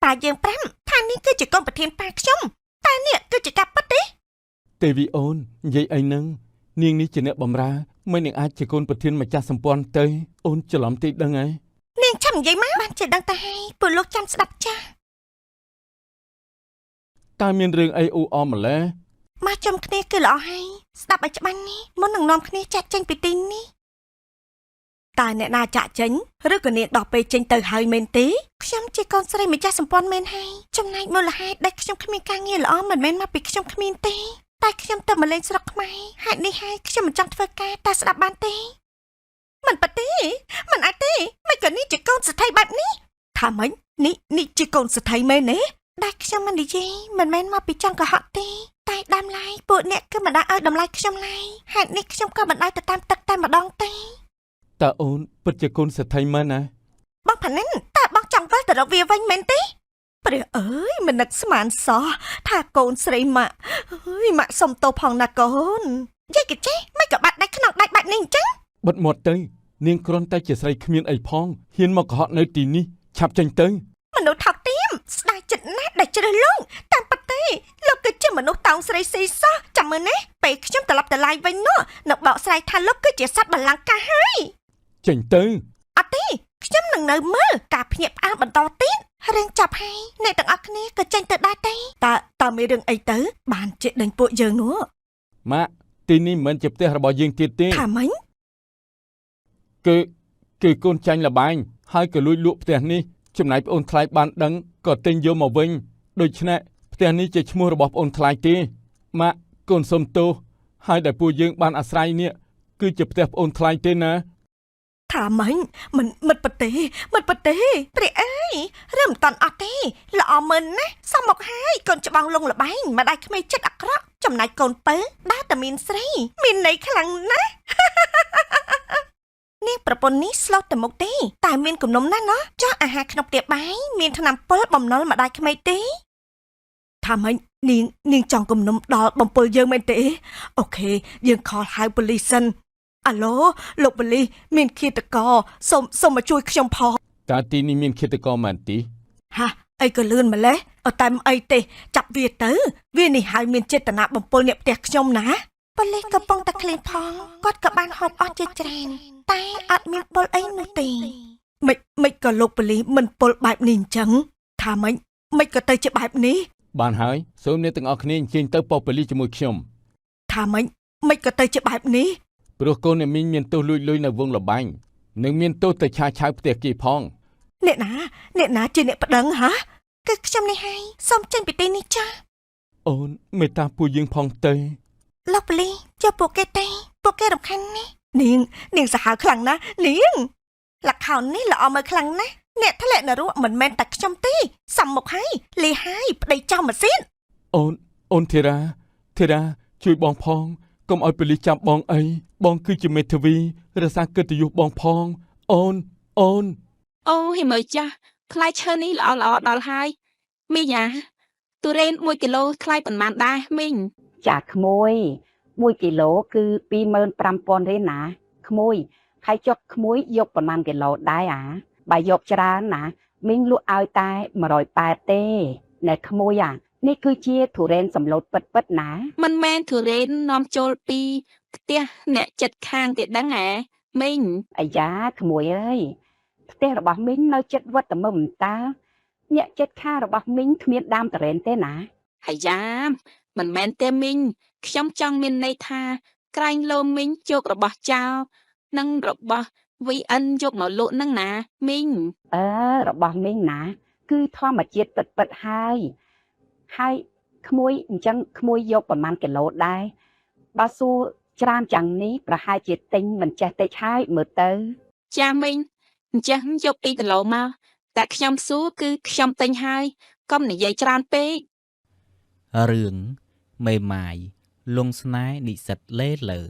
ប៉ាយើងប្រាំថានេះគឺជាកូនប្រធានប៉ាខ្ញុំតែនេះគឺជាការពិតទេ ទេវីអូននិយាយអីហ្នឹងនាងនេះជាអ្នកបម្រើមិននឹងអាចជាកូនប្រធានម្ចាស់សម្ព័ន្ធទៅអូនច្រឡំតិចដឹងហើយ នាងចាំនិយាយមកបានជាដឹងតែហើយពួកលោកចាំស្ដាប់ចាស់ តើមានរឿងអីអ៊ូអមម្ល៉េះ មកជុំគ្នាគឺល្អហើយស្ដាប់ឲ្យច្បាស់នេះមុននឹងនាំគ្នាចាក់ចេញពីទីនេះតើអ្នកណាចាក់ចេញឬក៏នាងដោះពេលចេញទៅហើយមែនទេខ្ញុំជាកូនស្រីម្ចាស់សម្ព័ន្ធមែនហើយចំណែកមូលហេតុដែលខ្ញុំគ្មានការងារល្អមិនមែនមកពីខ្ញុំគ្មានទេតែខ្ញុំទៅមកលេងស្រុកខ្មែរហេតុនេះហើយខ្ញុំមិនចង់ធ្វើការតែស្ដាប់បានទេមិនប៉ាទេមិនអាចទេមិនក៏នេះជាកូនស្ថិបែបនេះថាម៉េចនេះជាកូនស្ថិមែនទេដែលខ្ញុំមិននិយាយមិនមែនមកពីចង់កុហកទេតែដើមឡើយពួកអ្នកគឺមិនដាក់ឲ្យតម្លៃខ្ញុំឡើយហេតុនេះខ្ញុំក៏មិនដែរទៅតាមទឹកតែម្ដងទេ តើអូនពិតជាកូនសេដ្ឋីមែនណា បងផានិនតើបងចង់វិលទៅរកវាវិញមែនទេព្រះអើយមិននឹកស្មានសោះថាកូនស្រីម៉ាក់អើយម៉ាក់សុំទោសផងណាកូនយាយក៏ចេះមិនក៏បាត់ដាច់ក្នុងដាច់បាត់នេះអញ្ចឹង បិទមាត់ទៅនាងគ្រាន់តែជាស្រីគ្មានអីផងហ៊ានមកកុហកនៅទីនេះឆាប់ចេញទៅ មនុស្សថោកទាបស្ដាយចិត្តណាស់ដែលជ្រើសលងតាមប៉ាទេលោកគឺជាមនុស្សតោងស្រីស៊ីសោះចាំមើលណាពេលខ្ញុំត្រឡប់ទៅឡាយវិញនោះនៅបោកស្រាយថាលោកគឺជាសត្វបល្លង្កាហើយ ចេញទៅ អត់ទេខ្ញុំនឹងនៅមើលការភ្ញាក់ផ្អើលបន្តទៀតរឿងចាប់ហើយអ្នកទាំងអស់គ្នាក៏ចេញទៅដែរទេតើមានរឿងអីទៅបានជាដេញពួកយើងនោះ ម៉ាក់ទីនេះមិនមែនជាផ្ទះរបស់យើងទៀតទេ ថាម៉េច គឺកូនចាញ់លបែងហើយក៏លួចលក់ផ្ទះនេះចំណាយប្អូនថ្លៃបានដឹងក៏ទិញយកមកវិញដូច្នេះផ្ទះនេះជាឈ្មោះរបស់ប្អូនថ្លៃទេម៉ាក់កូនសុំទោសហើយដែលពួកយើងបានអាស្រ័យនេះគឺជាផ្ទះប្អូនថ្លៃទេណា ថាម៉េចមិនប៉ទេព្រះអើយរឿងមិនតាន់អត់ទេល្អមើលណាសមមកហើយកូនច្បងលងលបែងម្ដាយក្មេងចិត្តអាក្រក់ចំណែកកូនពៅដើរតែមានស្រីមានន័យខ្លាំងណាស់ នាងប្រពន្ធនេះស្លុតតែមុខទេតែមានគំនុំណាស់ណោះចុះអាហារក្នុងផ្ទះបាយមានថ្នាំពុលបំណុលម្ដាយក្មេងទេថាម៉េចនាងចង់គំនុំដល់បំពុលយើងមែនទេអូខេយើងខលហៅប៉ូលីសសិនអាឡូលោកប៉ូលីសមានឃាតករសូមមកជួយខ្ញុំផង តើទីនេះមានឃាតករមែនទេ ហាអីក៏លឿនម្លេះអត់តែអីទេចាប់វាទៅវានេះហើយមានចេតនាបំពុលអ្នកផ្ទះខ្ញុំណាប៉ូលីសកំពុងតែឃ្លានផងគាត់ក៏បានហូបអស់ជាច្រើនតែអត់មានពុលអីនោះទេមិនក៏លោកប៉ូលីសមិនពុលបែបនេះអញ្ចឹងថាមិនក៏ទៅជាបែបនេះ បានហើយសូមអ្នកទាំងអស់គ្នាអញ្ជើញទៅប៉ុស្តិ៍ប៉ូលីសជាមួយខ្ញុំ ថាមិនក៏ទៅជាបែបនេះ ព្រោះកូនអ្នកមីងមានទោសលួចលុយនៅវងលបែងនិងមានទោសទៅឆាឆៅផ្ទះគេផង អ្នកណាជាអ្នកប្តឹងហ៎គឺខ្ញុំនេះហើយសូមចេញពីទីនេះចា អូនមេត្តាពួកយើងផងទៅ លោកប៉ូលីសចុះពួកគេទេពួកគេរំខានណាស់នាងសាហាវខ្លាំងណាស់នាងលក្ខខណ្ឌនេះល្អមើលខ្លាំងណាស់អ្នកធ្លាក់នរកមិនមែនតែខ្ញុំទេសំមុខហើយលីហើយប្តីចោលមកសៀន អូនធីរ៉ាជួយបងផងកុំឲ្យប៉ូលីសចាប់បងអីបងគឺជាមេធាវីរក្សាកិត្តិយសបងផងអូន អូហិមើចាស់ផ្លែឈើនេះល្អដល់ហើយមីយ៉ាទុរេន1គីឡូថ្លៃប៉ុន្មានដែរមីង ចាក្មួយ1គីឡូគឺ 25,000 រៀលណាក្មួយហើយចុះក្មួយយកប្រមាណគីឡូដែរអាបើយកច្រើនណាមីងលក់ឲ្យតែ180ទេណែក្មួយអានេះគឺជាទុរេនសម្លូតពិតណា មិនមែនទុរេននាំចូលពីផ្ទះអ្នកចិត្តខាងទៀតដឹងហ៎មីង អាយ៉ាក្មួយអើយផ្ទះរបស់មីងនៅជិតវត្តមើមតើអ្នកចិត្តខាងរបស់មីងគ្មានដើមទុរេនទេណា អាយ៉ាមិនមែនទេមីងខ្ញុំចង់មានន័យថាក្រែងលោមីងជោគរបស់ចៅនិងរបស់ VN យកមកលក់នឹងណាមីង របស់មីងណាគឺធម្មជាតិពិតហើយក្មួយអញ្ចឹងក្មួយយកប្រមាណគីឡូដែរបើសួរច្រើនយ៉ាងនេះប្រហែលជាទិញមិនចេះតិចហើយមើលទៅ ចាមីងអញ្ចឹងយក2គីឡូមកតែខ្ញុំសួរគឺខ្ញុំទិញហើយកុំនិយាយច្រើនពេក រឿងមេម៉ាយលងស្នេហ៍និស្សិតលេលើ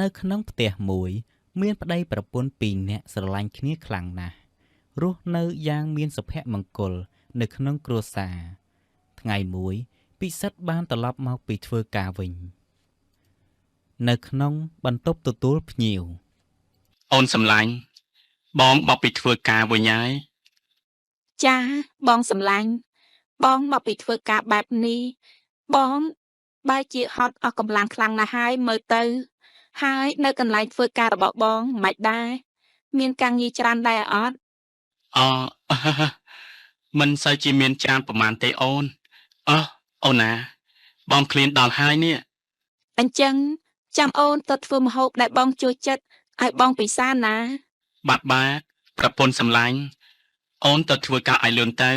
នៅក្នុងផ្ទះមួយមានប្តីប្រពន្ធ2នាក់ស្រឡាញ់គ្នាខ្លាំងណាស់រស់នៅយ៉ាងមានសុភមង្គលនៅក្នុងគ្រួសារថ្ងៃមួយពិសិដ្ឋបានត្រឡប់មកពីធ្វើការវិញនៅក្នុងបន្ទប់ទទួលភ្ញៀវ អូនសំឡាញ់បងបបពីធ្វើការវិញហើយ ចាបងសម្លាញ់បងមកពីធ្វើការបែបនេះបងបែរជាហត់អស់កម្លាំងខ្លាំងណាស់ហើយមើលទៅហើយនៅកន្លែងធ្វើការរបស់បងមិនដែរមានការងារច្រើនដែរអត់ មិនសូវជាមានច្រើនប្រហែលទេអូនអូនណាបងឃ្លានដល់ហើយនេះ អញ្ចឹងចាំអូនទៅធ្វើម្ហូបដែលបងចូលចិត្តឲ្យបងពិសាណា បាត់ប្រពន្ធសំឡាញ់អូនទៅធ្វើការឲ្យលឿនទៅ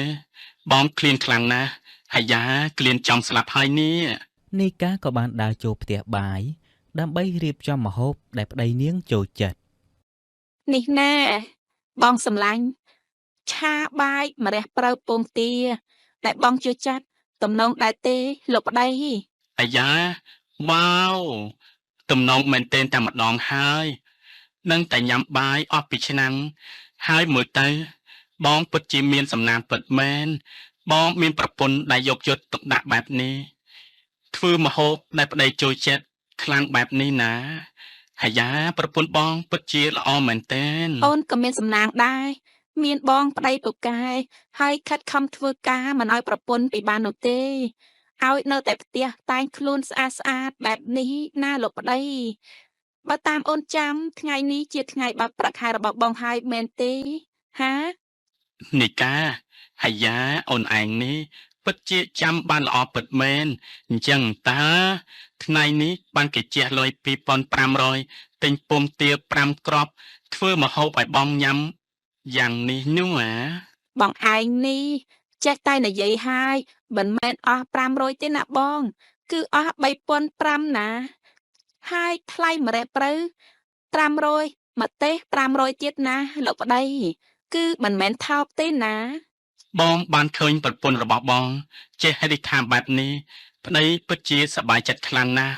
បងឃ្លានខ្លាំងណាស់អាយ៉ាឃ្លានចំស្លាប់ហើយនេះ នីកាក៏បានដើរចូលផ្ទះបាយដើម្បីរៀបចំម្ហូបដែលប្តីនាងចូលចិត្ត នេះណែបងសម្លាញ់ឆាបាយម្រះព្រៅពងទាដែលបងចូលចិត្តតំណងដែរទេលោកប្តី អាយ៉ាវ៉ាវទំនងមែនទែនតែម្ដងហើយនឹងតែញ៉ាំបាយអស់ពីឆ្នាំងហើយមើលទៅបងពិតជាមានសំណាងពិតមែនបងមានប្រពន្ធដែលយកចិត្តទុកដាក់បែបនេះធ្វើម្ហូបដែលប្តីចូលចិត្តខ្លាំងបែបនេះណាអាយ៉ាប្រពន្ធបងពិតជាល្អមែនទែន អូនក៏មានសំណាងដែរមានបងប្តីពូកែហើយខិតខំធ្វើការមិនឲ្យប្រពន្ធពីបាននោះទេឲ្យនៅតែផ្ទះតែងខ្លួនស្អាតបែបនេះណាលោកប្តីបើតាមអូនចាំថ្ងៃនេះជាថ្ងៃបាត់ប្រាក់ខែរបស់បងហើយមែនទេហា នីកាអាយ៉ាអូនឯងនេះពិតជាចាំបានល្អពិតមែនអញ្ចឹងតើថ្ងៃនេះបានគេជះលុយ 2,500 ទិញពុំទា5គ្រាប់ធ្វើម្ហូបឲ្យបងញ៉ាំយ៉ាងនេះនោះអា បងឯងនេះចេះតែនិយាយហើយមិនមែនអស់500ទេណាបងគឺអស់3,500ណាហើយថ្លៃម្រះព្រៅ500ម្ទេស500ទៀតណាលោកប្តីគឺមិនមែនថោកទេណា បងបានឃើញប្រពន្ធរបស់បងចេះរិះថាបែបនេះប្តីពិតជាសប្បាយចិត្តខ្លាំងណាស់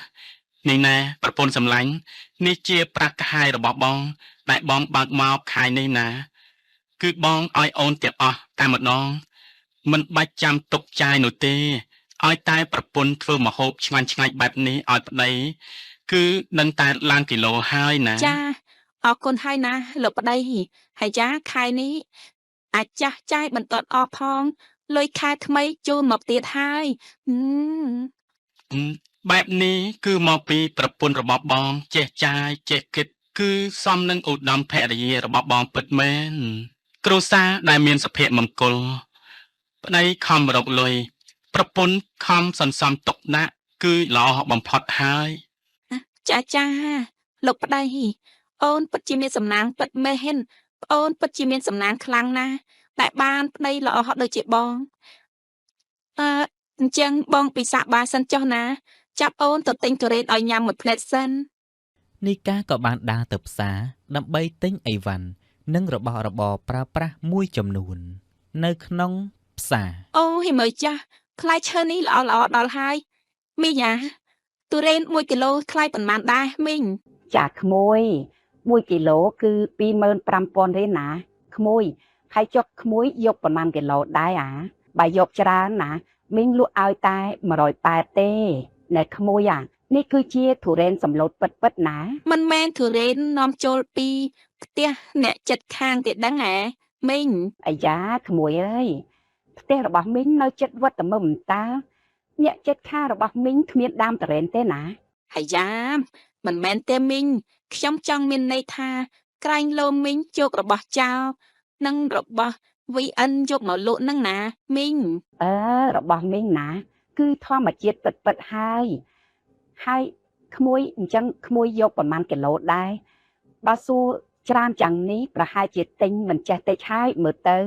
នេះណែប្រពន្ធសម្លាញ់នេះជាប្រាក់ខែរបស់បងដែលបងបើកមកខែនេះណាគឺបងឲ្យអូនទាំងអស់តែម្ដងមិនបាច់ចាំទុកចាយនោះទេឲ្យតែប្រពន្ធធ្វើម្ហូបឆ្ងាញ់បែបនេះឲ្យប្តីគឺនឹងតែឡើងគីឡូហើយណា ចាអរគុណហើយណាលោកប្តីហើយចាខែនេះអាចចាស់ចាយបន្ទាត់អស់ផងលុយខែថ្មីចូលមកទៀតហើយបែបនេះគឺមកពីប្រពន្ធរបស់បងចេះចាយចេះគិតគឺសមនឹងឧត្តមភរិយារបស់បងពិតមែនគ្រួសារដែលមានសុភមង្គលប្តីខំរកលុយប្រពន្ធខំសន្សំទុកដាក់គឺល្អបំផុតហើយ ចាលោកប្តីអូនពិតជាមានសំណាងពិតមែនប្អូនពិតជាមានសំណាងខ្លាំងណាស់តែបានប្តីល្អហត់ដូចជាបង អញ្ចឹងបងពិសាកបាសិនចុះណាចាប់អូនទៅទិញទុរេនឲ្យញ៉ាំមួយផ្លែតសិន នីកាក៏បានដើរទៅផ្សារដើម្បីទិញអីវ៉ាន់និងរបស់របរប្រើប្រាស់មួយចំនួននៅក្នុងផ្សារ អូយមើលចាស់ផ្លែឈើនេះល្អល្អដល់ហើយមីងអាទុរេន1គីឡូថ្លៃប៉ុន្មានដែរមីង ចាក្មួយ1គីឡូគឺ25,000រៀលណាក្មួយហើយចុះក្មួយយកប្រមាណគីឡូដែរអាបើយកច្រើនណាមីងលក់ឲ្យតែ180ទេណែក្មួយអានេះគឺជាទុរេនសម្លូតពិតៗណា មិនមែនទុរេននាំចូលពីផ្ទះអ្នកចិត្តខាងទៀតដឹងហ៎មីង អាយ៉ាក្មួយអើយផ្ទះរបស់មីងនៅជិតវត្តមើមតើអ្នកចិត្តខាងរបស់មីងគ្មានដើមទុរេនទេណា អាយ៉ាមិនមែនទេមីងខ្ញុំចង់មានន័យថាក្រែងលោមីងយករបស់ចោលនិងរបស់ VN យកមកលក់នឹងណាមីង របស់មីងណាគឺធម្មជាតិពិតៗហើយក្មួយអញ្ចឹងក្មួយយកប្រមាណគីឡូដែរបើសួរច្រើនយ៉ាងនេះប្រហែលជាទិញមិនចេះតិចហើយមើលទៅ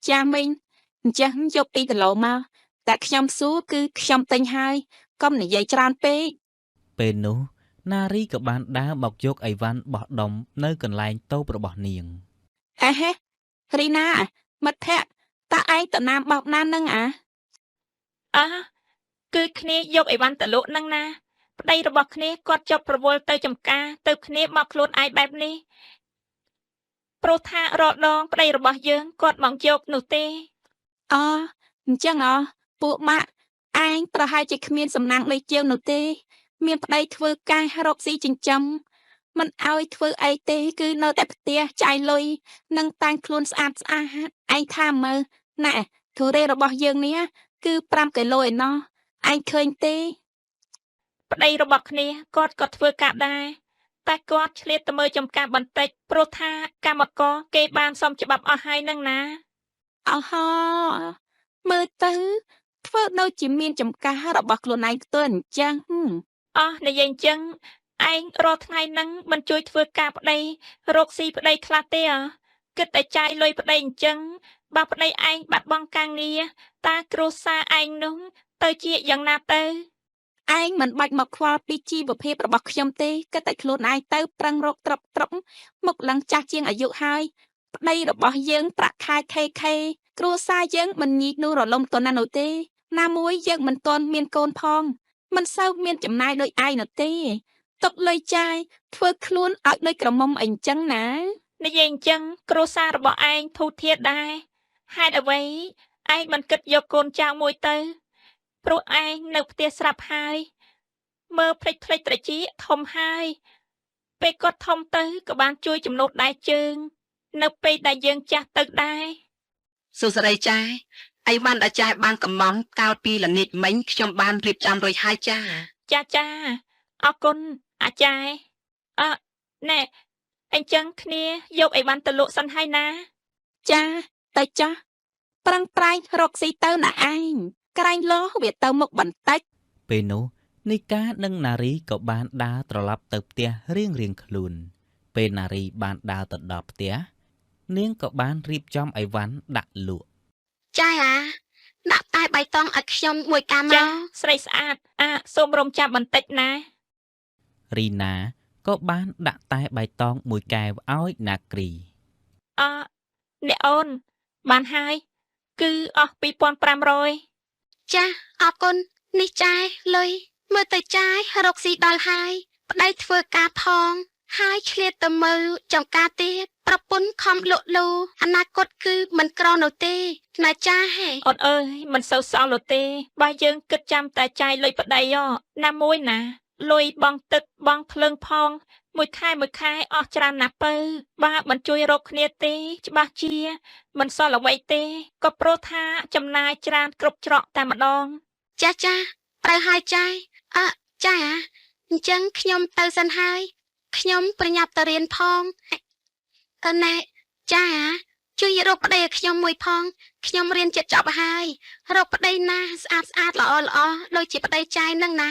ចាមីងអញ្ចឹងយក2គីឡូមកតែខ្ញុំសួរគឺខ្ញុំទិញហើយកុំនិយាយច្រើនពេក ពេលនោះណារីក៏បានដើរមកយកអីវ៉ាន់បោះដុំនៅកន្លែងតូបរបស់នាង អេហេរីណាមិត្តភក្តិតើឯងទៅណាមបោកណានឹងអា គឺគ្នាយកអីវ៉ាន់ទៅលក់នឹងណាប្តីរបស់គ្នាគាត់ជាប់ប្រវល់ទៅចំការទៅគ្នាមកខ្លួនឯងបែបនេះព្រោះថារដងប្តីរបស់យើងគាត់មកយកនោះទេ អអញ្ចឹងពួកម៉ាក់ឯងប្រហែលជាគ្មានសំណាងដូចជាងនោះទេមានប្តីធ្វើការរកស៊ីចិញ្ចឹមមិនឲ្យធ្វើអីទេគឺនៅតែផ្ទះចាយលុយនិងតែងខ្លួនស្អាតឯងថាមើលណែទុរេនរបស់យើងនេះគឺ5គីឡូឯណោះឯងឃើញទេ ប្តីរបស់គ្នាគាត់ក៏ធ្វើការដែរតែគាត់ឆ្លៀតទៅមើលចំការបន្តិចព្រោះថាកម្មករគេបានសុំច្បាប់អស់ហើយនឹងណា អោហោមើលទៅធ្វើដូចជាមានចំការរបស់ខ្លួនឯងផ្ទាល់អញ្ចឹង និយាយអញ្ចឹងឯងរាល់ថ្ងៃហ្នឹងមិនជួយធ្វើការប្តីរកស៊ីប្តីខ្លះទេគិតតែចាយលុយប្តីអញ្ចឹងបើប្តីឯងបាត់បង់ការងារតើគ្រួសារឯងនោះទៅជាយ៉ាងណាទៅ ឯងមិនបាច់មកខ្វល់ពីជីវភាពរបស់ខ្ញុំទេគិតតែខ្លួនឯងទៅប្រឹងរកត្រប់មកឡើងចាស់ជាងអាយុហើយប្តីរបស់យើងប្រាក់ខែខេគ្រួសារយើងមិនញីនោះរលំទន់ណាស់នោះទេណាមួយយើងមិនទាន់មានកូនផងមិនសូវមានចំណាយដូចឯងនោះទេຕົកលុយចាយធ្វើខ្លួនឲ្យដូចក្រមុំអីចឹងណា និយាយអញ្ចឹងគ្រួសាររបស់ឯងធូរធារដែរហេតុអ្វីឯងមិនគិតយកកូនចៅមួយទៅព្រោះឯងនៅផ្ទះស្រាប់ហើយមើលផ្លេចត្រជាធំហើយពេលគាត់ធំទៅក៏បានជួយចំណូលដៃជើងនៅពេលដែលយើងចាស់ទៅដែរ សុស្រីចាអីវ៉ាន់ដែលចាបានកំងកាលពីល្ងាចមិញខ្ញុំបានរៀបចំរួចហើយចា ចាអរគុណអាចារ្យណែអញ្ចឹងគ្នាយកអីវ៉ាន់ទៅលក់សិនហើយណា ចាទៅចាស់ប្រឹងប្រែងរកស៊ីទៅណាឯងក្រែងលោវាទៅមុខបន្តិច ពេលនោះនីកានិងណារីក៏បានដើរត្រឡប់ទៅផ្ទះរៀងខ្លួនពេលណារីបានដើរទៅដល់ផ្ទះនាងក៏បានរៀបចំអីវ៉ាន់ដាក់លក់ ចាដាក់តែបៃតងឲ្យខ្ញុំមួយកាម ចា មក ស្រីស្អាតសូមរំចាំបន្តិចណា រីណាក៏បានដាក់តែបៃតងមួយកែវឲ្យណាគ្រី អ្នកអូនបានហើយគឺអស់2500 ចាអរគុណនេះចាយលុយមើលទៅចាយរកស៊ីដល់ហើយប្តីធ្វើការផងហើយឆ្លៀតទៅមើលចំការទៀតប្រពន្ធខំលក់លូអនាគតគឺមិនក្រនោះទេណាចាហេ អូនអើយមិនសូវសល់នោះទេបើយើងគិតចាំតែចាយលុយប្តីណាមួយណាលុយបងទឹកបងភ្លើងផងមួយខែអស់ច្រើនណាស់ពៅបើមិនជួយរកគ្នាទេច្បាស់ជាមិនសល់អ្វីទេក៏ព្រោះថាចំណាយច្រើនគ្រប់ច្រកតែម្ដង ចាត្រូវហើយចាយចាអញ្ចឹងខ្ញុំទៅសិនហើយខ្ញុំប្រញាប់ទៅរៀនផងណែចាជួយរកប្តីឲ្យខ្ញុំមួយផងខ្ញុំរៀនចិត្តចប់ហើយរកប្តីណាស្អាតល្អដូចជាប្តីចាយនឹងណា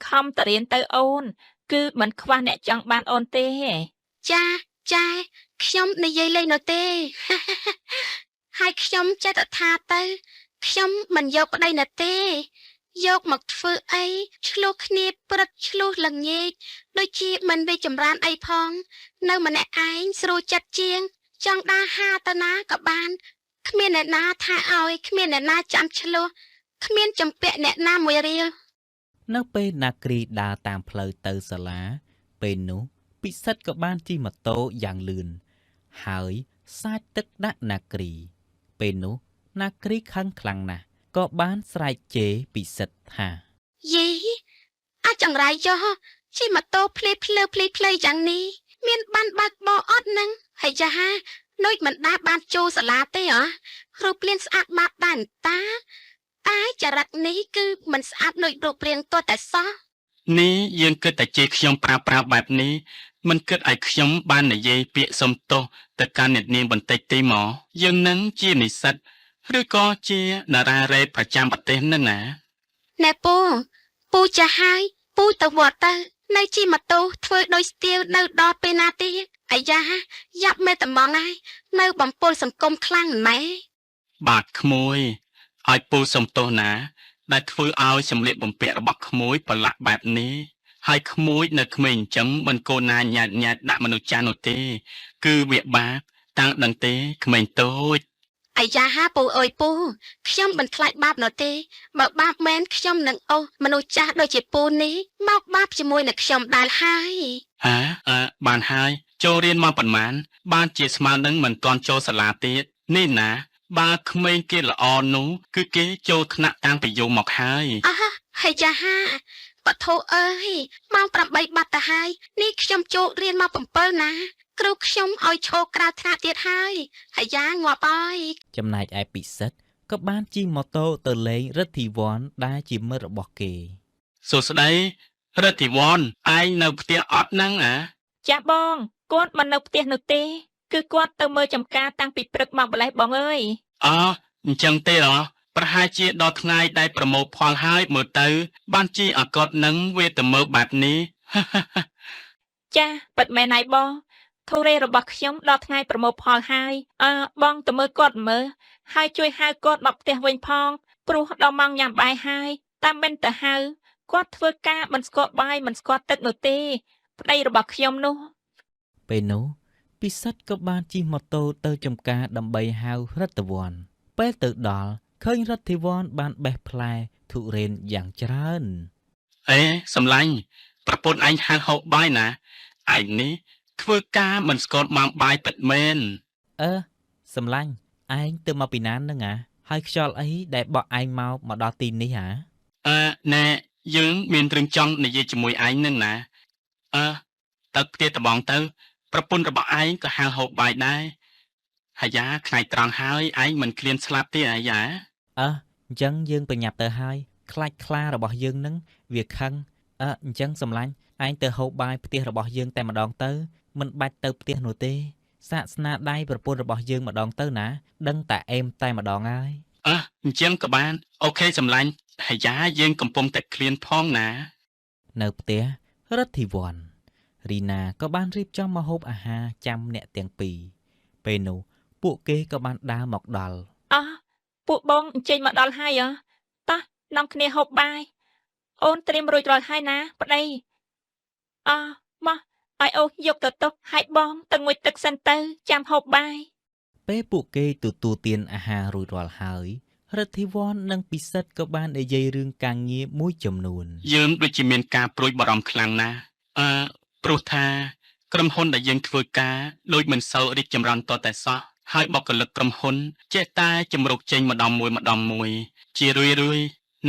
ខំតរៀនទៅអូនគឺមិនខ្វះអ្នកចង់បានអូនទេ ចាខ្ញុំនិយាយលេងនោះទេ ហើយខ្ញុំចេះតែថាទៅខ្ញុំមិនយកប្តីណាទេយកមកធ្វើអីឆ្លោះគ្នាព្រឹកឆ្លោះល្ងាចដូចជាមិនវិចម្រើនអីផងនៅម្នាក់ឯងស្រួលចិត្តជាងចង់ដើរហាទៅណាក៏បានគ្មានអ្នកណាថាឲ្យគ្មានអ្នកណាចាំឆ្លោះគ្មានចម្ពាក់អ្នកណាមួយរៀល នៅពេលណាគ្រីដើរតាមផ្លូវទៅសាលាពេលនោះពិសិដ្ឋក៏បានជិះម៉ូតូយ៉ាងលឿនហើយសាច់ទឹកដាក់ណាគ្រីពេលនោះណាគ្រីខឹងខ្លាំងណាស់ក៏បានស្រែកជេរពិសិដ្ឋថា យីអាចចង្រៃចុះជិះម៉ូតូភ្លេភ្លេយ៉ាងនេះមានបានបើកបោអត់នឹងហើយចាហាដូចមិនដាបានចូលសាលាទេហ៎រូបរាងស្អាតបាតដែរតាតែចរិតនេះគឺមិនស្អាតដូចរូបរាងទាល់តែសោះ នេះយើងគិតតែជេរខ្ញុំប្រើបែបនេះមិនគិតឲ្យខ្ញុំបាននិយាយពាក្យសុំទោសទៅកាន់អ្នកនាងបន្តិចទេមកយើងនឹងជានិស្សិតឬក៏ជាតារារ៉េបប្រចាំប្រទេសនឹងណា ណែពូចាស់ហើយពូទៅវត្តទៅនៅជិះម៉ូតូធ្វើដោយស្ទាវនៅដល់ពេលណាទៀតអាយ៉ាយ៉ាប់មេតំងហើយនៅបំពល់សង្គមខ្លាំងម៉ែ បាទក្មួយឲ្យពូសុំទោសណាដែលធ្វើឲ្យសម្លៀកបំពាក់របស់ក្មួយប្រឡាក់បែបនេះហើយក្មួយនៅក្មេងអញ្ចឹងមិនកូនណាញ៉ាតដាក់មនុស្សចាស់នោះទេគឺវាបាបតាំងដឹងទេក្មេងតូច អាយ៉ាហាពូអើយពូខ្ញុំមិនខ្លាចបាបនោះទេបើបាបមែនខ្ញុំនឹងអូសមនុស្សចាស់ដូចជាពូនេះមកបាបជាមួយនឹងខ្ញុំដែរហើយ បានហើយចូលរៀនមកប៉ុន្មានបានជាស្មើនឹងមិនទាន់ចូលសាលាទៀតនេះណាបើក្មេងគេល្អនោះគឺគេចូលថ្នាក់តាំងពីយូរមកហើយ ហើយចាហាបធូអើយម៉ោង8បាត់ទៅហើយនេះខ្ញុំចូលរៀនមក7ណាគ្រូខ្ញុំឲ្យឈរក្រៅថ្នាក់ទៀតហើយហើយយ៉ាងាប់អើយ ចំណែកឯពិសិដ្ឋក៏បានជិះម៉ូតូទៅលេងរិទ្ធីវ័នដែលជាមិត្តរបស់គេ សួស្តីរតិវ័នឯងនៅផ្ទះអត់ហ្នឹងអា ចាស់បងគាត់មិននៅផ្ទះនោះទេគឺគាត់ទៅមើលចំការតាំងពីព្រឹកមកម្លេះបងអើយ អញ្ចឹងទេហ៎ប្រហែលជាដល់ថ្ងៃដែលប្រមូលផលហើយមើលទៅបានជាអកតនឹងវាទៅមើលបែបនេះ ចាស់ពិតមែនហើយបងធូរ៉េរបស់ខ្ញុំដល់ថ្ងៃប្រមូលផលហើយបងទៅមើលគាត់មើលហើយជួយហៅគាត់មកផ្ទះវិញផងព្រោះដល់ម៉ោងញ៉ាំបាយហើយតាមមិនទៅហៅគាត់ធ្វើការមិនស្គាល់បាយមិនស្គាល់ទឹកនោះទេប្តីរបស់ខ្ញុំនោះ ពេលនោះពិសិដ្ឋក៏បានជិះម៉ូតូទៅចំការដើម្បីហៅរតវ័នពេលទៅដល់ឃើញរតវ័នបានបេះផ្លែទុរេនយ៉ាងច្រើន សំឡាញ់ប្រពន្ធឯងហៅហូបបាយណាឯងនេះធ្វើការមិនស្គាល់ម៉ោងបាយពិតមែន សំឡាញ់ឯងទៅមកពីណានឹងហើយខ្យល់អីដែលបក់ឯងមកដល់ទីនេះណែយើងមានរឿងចង់និយាយជាមួយឯងនឹងណាទៅផ្ទះតបងទៅប្រពន្ធរបស់ឯងក៏ហៅហូបបាយដែរហើយយ៉ាថ្ងៃត្រង់ហើយឯងមិនឃ្លានស្លាប់ទេអាយ៉ា អញ្ចឹងយើងប្រញាប់ទៅហើយខ្លាចខ្លារបស់យើងនឹងវាខឹងអញ្ចឹងសំឡាញ់ឯងទៅហូបបាយផ្ទះរបស់យើងតែម្ដងទៅមិនបាច់ទៅផ្ទះនោះទេសាកស្នាដៃប្រពន្ធរបស់យើងម្ដងទៅណាដឹងតែអេមតែម្ដងហើយ អញ្ចឹងក៏បានអូខេសំឡាញ់ហើយយ៉ាយើងកំពុងតែឃ្លានផងណា នៅផ្ទះរទ្ធីវ័នរីណាក៏បានរៀបចំម្ហូបអាហារចាំអ្នកទាំងពីរពេលនោះពួកគេក៏បានដើរមកដល់ ពួកបងអញ្ជើញមកដល់ហើយតោះនាំគ្នាហូបបាយអូនត្រៀមរួចរាល់ហើយណាប្តីមកឲ្យអូនយកទៅទុកឲ្យបងទៅងុយទឹកសិនទៅចាំហូបបាយ ពេលពួកគេទទួលទានអាហាររួចរាល់ហើយរទ្ធីវ័ននិងពិសិដ្ឋក៏បាននិយាយរឿងការងារមួយចំនួន យើងដូចជាមានការព្រួយបារម្ភខ្លាំងណាស់ព្រោះថាក្រុមហ៊ុនដែលយើងធ្វើការដូចមិនសូវរីកចម្រើនតតែសោះហើយបុគ្គលិកក្រុមហ៊ុនចេះតែជំរុកចេញម្ដងមួយជារឿយ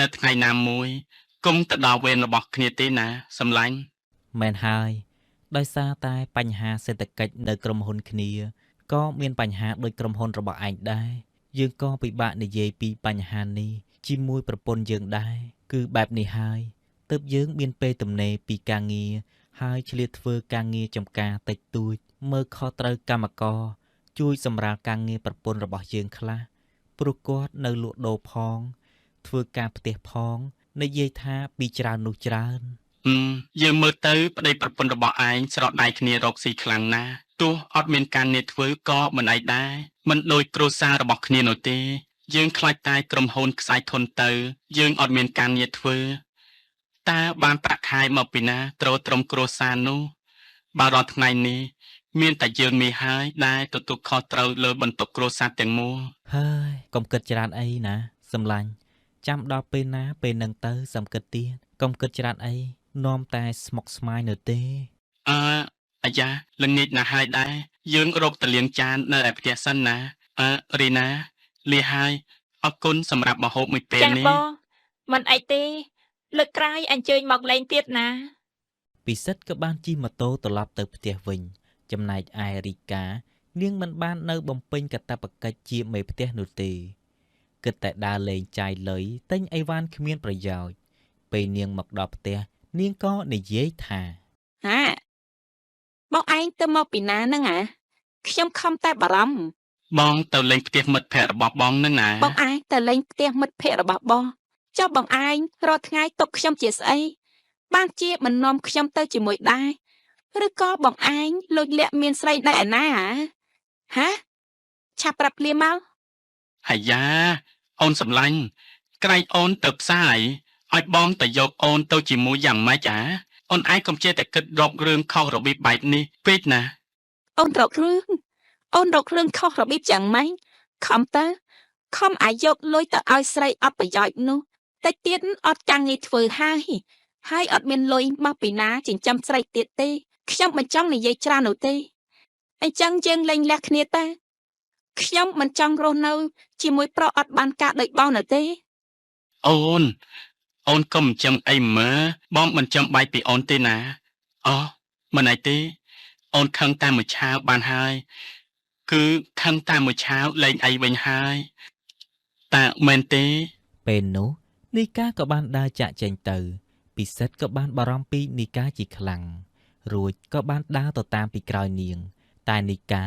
នៅថ្ងៃណាមួយគុំទៅដល់វេនរបស់គ្នាទេណាសំឡាញ់ មែនហើយដោយសារតែបញ្ហាសេដ្ឋកិច្ចនៅក្រុមហ៊ុនគ្នាក៏មានបញ្ហាដូចក្រុមហ៊ុនរបស់ឯងដែរយើងក៏ពិបាកនិយាយពីបញ្ហានេះជាមួយប្រពន្ធយើងដែរគឺបែបនេះហើយទើបយើងមានពេលទំនេរពីការងារហើយឆ្លៀតធ្វើការងារចំការតិចតួចមើលខុសត្រូវកម្មករជួយសម្រាលការងារប្រពន្ធរបស់យើងខ្លះព្រោះគាត់នៅលក់ដូរផងធ្វើការផ្ទះផងនិយាយថាពីច្រើននោះច្រើន យើងមើលទៅប្តីប្រពន្ធរបស់ឯងស្រដដៃគ្នារកស៊ីខ្លាំងណាស់ទោះអត់មានការងារធ្វើក៏មិនអីដែរ មិនដូចគ្រួសាររបស់គ្នានោះទេយើងខ្លាចតែក្រុមហ៊ុនខ្សែធនទៅយើងអត់មានការងារធ្វើតើបានប្រាក់ខែមកពីណាត្រូវត្រឹមគ្រួសារនោះបើដល់ថ្ងៃនេះមានតែយើងមីហើយដែលទទួលខុសត្រូវលើបន្ទុកគ្រួសារទាំងមូល ហើយកុំគិតច្រើនអីណាសំឡាញ់ចាំដល់ពេលណាពេលនឹងទៅសំគិតទៀតកុំគិតច្រើនអីនាំតែស្មុគស្មាញនៅទេ អាយ៉ាល្ងាចណាស់ហើយដែរយើងរកតលៀងចាននៅឯផ្ទះសិនណារីណាលាហើយអរគុណសម្រាប់ម្ហូបមួយពេល ចាស់ នេះ បងមិនអីទេលើកក្រោយអញ្ជើញមកលេងទៀតណា ពិសិដ្ឋក៏បានជិះម៉ូតូត្រឡប់ទៅផ្ទះវិញចំណែកឯរីកានាងមិនបាននៅបំពេញកាតព្វកិច្ចជាមេផ្ទះនោះទេគិតតែដើរលេងចាយលុយទិញអីវ៉ាន់គ្មានប្រយោជន៍ពេលនាងមកដល់ផ្ទះនាងក៏និយាយថា ហាបងឯងទៅមកពីណាហ្នឹងអាខ្ញុំខំតែបារម្ភ បងទៅលេងផ្ទះមិត្តភ័ក្តិរបស់បងនឹងណា បងឯងទៅលេងផ្ទះមិត្តភ័ក្តិរបស់បងចុះបងឯងរាល់ថ្ងៃទុកខ្ញុំជាស្អីបានជាមិននាំខ្ញុំទៅជាមួយដែរឬក៏បងឯងលួចលាក់មានស្រីនៅឯណាហាឆាប់ប្រាប់ភ្លាមមក អាយ៉ាអូនសម្លាញ់ក្រែងអូនទៅផ្សាយឲ្យបងទៅយកអូនទៅជាមួយយ៉ាងម៉េចអូនឯងកុំចេះតែគិតរករឿងខុសរបៀបបែបនេះពេកណា អូនរករឿងខុសរបៀបយ៉ាងម៉េចខំទៅខំអាយកលុយទៅឲ្យស្រីអត់ប្រយោជន៍នោះតែទៀតអត់កាំងងារធ្វើហើយអត់មានលុយមកពីណាចិញ្ចឹមស្រីទៀតទេខ្ញុំមិនចង់និយាយច្រើននោះទេអញ្ចឹងយើងលែងលះគ្នាទៅខ្ញុំមិនចង់រស់នៅជាមួយប្រុសអត់បានការដូចបងនោះទេ អូនកុំចាំអីមើបងមិនចាំបាយពីអូនទេណាអូមិនអីទេអូនខឹងតែមួយឆាវបានហើយគឺខឹងតែមួយឆាវលែងអីវិញហើយតើមែនទេ ពេលនោះនីកាក៏បានដើរចាក់ចេញទៅពិសិដ្ឋក៏បានបារម្ភពីនីកាជាខ្លាំងរួចក៏បានដើរទៅតាមពីក្រោយនាងតែនីកា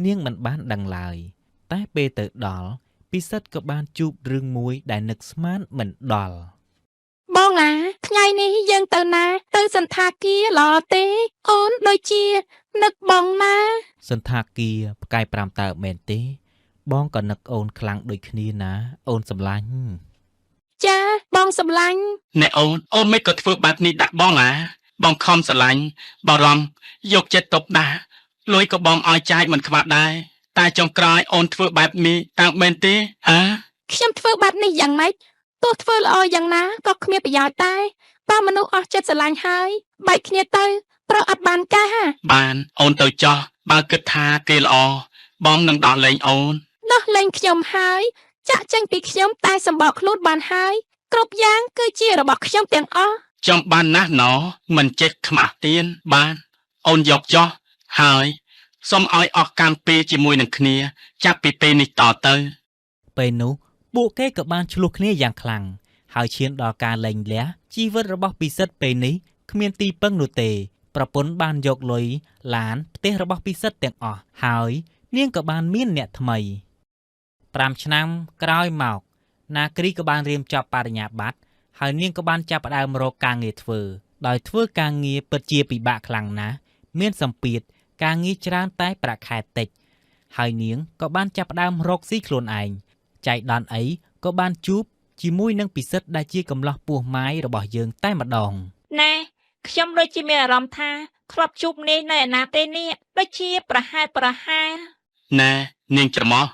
នាងមិនបានដឹងឡើយតែពេលទៅដល់ពិសិដ្ឋក៏បានជួបរឿងមួយដែលនឹកស្មានមិនដល់ បងថ្ងៃនេះយើងទៅណាទៅសន្តាគារល្អទេអូនដូចជានឹកបងណា សន្តាគារផ្កាយ5តើមែនទេបងក៏នឹកអូនខ្លាំងដូចគ្នាណាអូនសម្លាញ់ ចាបងសម្លាញ់ ណែអូនមិនក៏ធ្វើបែបនេះដាក់បងបងខំស្រឡាញ់បារម្ភយកចិត្តទុកដាក់លុយក៏បងឲ្យចាយមិនខ្វះដែរតែចុងក្រោយអូនធ្វើបែបនេះតើមែនទេហ៎ ខ្ញុំធ្វើបែបនេះយ៉ាងម៉េចទោះធ្វើល្អយ៉ាងណាក៏គ្មានប្រយោជន៍ដែរបើមនុស្សអស់ចិត្តស្រឡាញ់ហើយបែកគ្នាទៅប្រអត់បានការ បានអូនទៅចោះបើគិតថាគេល្អបងនឹងដោះលែងអូន ដោះលែងខ្ញុំហើយចាក់ចេញពីខ្ញុំតែសម្បកខ្លួនបានហើយគ្រប់យ៉ាងគឺជារបស់ខ្ញុំទាំងអស់ ចំបានណាស់ណោមិនចេះខ្មាស់ទៀនបានអូនយកចោះហើយសូមឲ្យអស់កម្មពេលជាមួយនឹងគ្នាចាប់ពីពេលនេះតទៅ ពេលនោះពួកគេក៏បានឆ្លោះគ្នាយ៉ាងខ្លាំងហើយឈានដល់ការលែងលះជីវិតរបស់ពិសិដ្ឋពេលនេះគ្មានទីពឹងនោះទេប្រពន្ធបានយកលុយឡានផ្ទះរបស់ពិសិដ្ឋទាំងអស់ហើយនាងក៏បានមានអ្នកថ្មី 5 ឆ្នាំក្រោយមកណាគ្រីក៏បានរៀបចប់បរិញ្ញាបត្រហើយនាងក៏បានចាប់ផ្ដើមរកការងារធ្វើដោយធ្វើការងារពិតជាពិបាកខ្លាំងណាស់មានសម្ពាធការងារច្រើនតែប្រាក់ខែតិចហើយនាងក៏បានចាប់ផ្ដើមរកស៊ីខ្លួនឯងចៃដន្យអីក៏បានជួបជាមួយនឹងពិសិដ្ឋដែលជាកំឡោះពោះម៉ាយរបស់យើងតែម្ដង ណែខ្ញុំដូចជាមានអារម្មណ៍ថាធ្លាប់ជួបនេះនៅឯណាទេនេះដូចជាប្រហែល ណែនាងច្រមុះ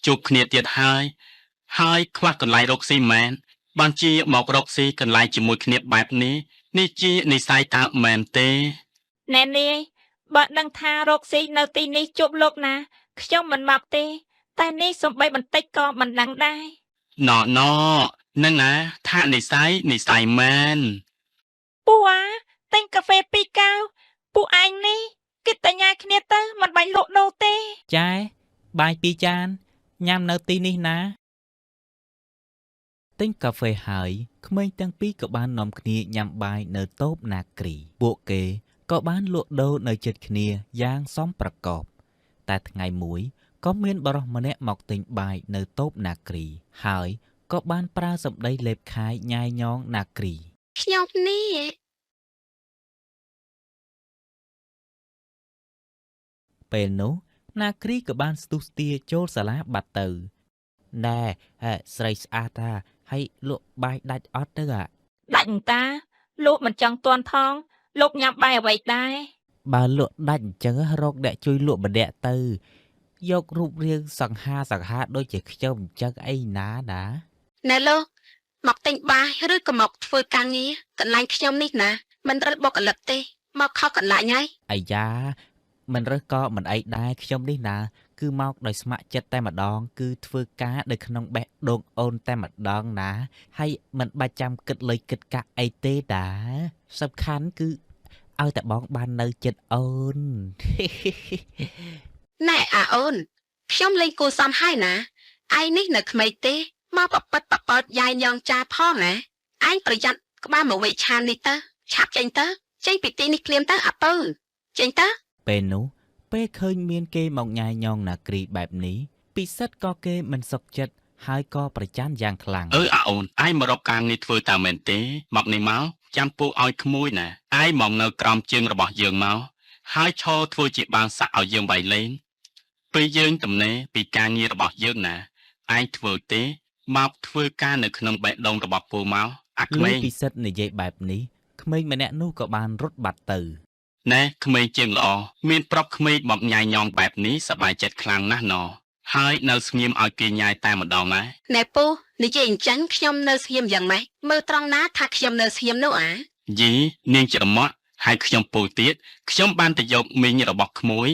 ជួបគ្នាទៀតហើយខ្វះកន្លែងរកស៊ីមែនបានជាមករកស៊ីកន្លែងជាមួយគ្នាបែបនេះជានិស័យតើមែនទេ ណែនាយបើដឹងថារកស៊ីនៅទីនេះជួបលោកណាខ្ញុំមិនមកទេតែនេះសំបីបន្តិចក៏មិនដឹងដែរ ណនឹងណាថានិស័យមែន ពួកទិញកាហ្វេ2កែវពួកឯងនេះគិតតែញ៉ាយគ្នាទៅមិនបាញ់លក់ដូរទេ ចែបាយ2ចានញ៉ាំនៅទីនេះណាទិញកាហ្វេហើយក្មេងទាំងពីរក៏បាននាំគ្នាញ៉ាំបាយនៅតូបណាគ្រីពួកគេក៏បានលក់ដូរនៅជិតគ្នាយ៉ាងសមប្រកបតែថ្ងៃមួយក៏មានបរិសុម្នាក់មកទិញបាយនៅតូបណាគ្រីហើយក៏បានប្រើសម្ដីលេបខាយញ៉ាយញងណាគ្រី ខ្ញុំនេះ ពេលនោះ ណាគ្រីក៏បានស្ទុះស្ទាចូលសាលាបាត់ទៅណែស្រីស្អាតតាហើយលក់បាយដាច់អត់ទៅអា ដាច់អង្តាលោកមិនចង់ទាន់ផងលោកញ៉ាំបាយអ្វីដែរ បើលក់ដាច់អញ្ចឹងរកអ្នកជួយលក់ម្នាក់ទៅយករូបរាងសង្ហាដូចជាខ្ញុំអញ្ចឹងអីណាណា ណែលោកមកទិញបាយឬក៏មកធ្វើការងារកន្លែងខ្ញុំនេះណាមិនរិលបុគ្គលិកទេមកខុសកន្លែងហើយ អាយ៉ាមិនរើសក៏មិនអីដែរខ្ញុំនេះណាគឺមកដោយស្ម័គ្រចិត្តតែម្ដងគឺធ្វើការនៅក្នុងបេះដូងអូនតែម្ដងណាហើយមិនបាច់ចាំគិតលុយគិតកាក់អីទេតាសំខាន់គឺឲ្យតែបងបាននៅចិត្តអូន ណែអាអូនខ្ញុំលេងគូសំហើយណាឯងនេះនៅក្មេងទេមកបបិទ្ធបបោតយាយញងចាផងណាឯងប្រយ័ត្នក្បាលមកវិឆាននេះទៅឆាប់ចេញទៅចេញពីទីនេះភ្លាមទៅអាពើចេញទៅ ពេលនោះពេលឃើញមានគេមកញ៉ាយញងណាគ្រីបែបនេះពិសិដ្ឋក៏គេមិនសុខចិត្តហើយក៏ប្រច័ណ្ឌយ៉ាងខ្លាំង អាអូនឯងមករកការងារធ្វើតើមែនទេមកនេះមកចាំពូឲ្យក្មួយណាឯងមកនៅក្រោមជើងរបស់យើងមកហើយឈរធ្វើជាបានសាក់ឲ្យយើងបៃលេងពេលយើងទំនេរពីការងាររបស់យើងណាឯងធ្វើទេមកធ្វើការនៅក្នុងបេះដូងរបស់ពូមកអាក្ លុ មេ យ ង ពិសិដ្ឋនិយាយបែបនេះក្មេងម្នាក់នោះក៏បានរត់បាត់ទៅ ណែក្មេងជាងល្អមានប្រាប់ក្មេងមកញ៉ាយញងបែបនេះសប្បាយចិត្តខ្លាំងណាស់ណហើយនៅស្ងៀមឲ្យគេញ៉ាយតែម្ដងណា ណែពូនិយាយអញ្ចឹងខ្ញុំនៅស្ងៀមយ៉ាងម៉េចមើលត្រង់ណាថាខ្ញុំនៅស្ងៀមនោះអា យីនាងច្រមុះហើយខ្ញុំពូទៀតខ្ញុំបានទៅយកមីងរបស់ក្មួយ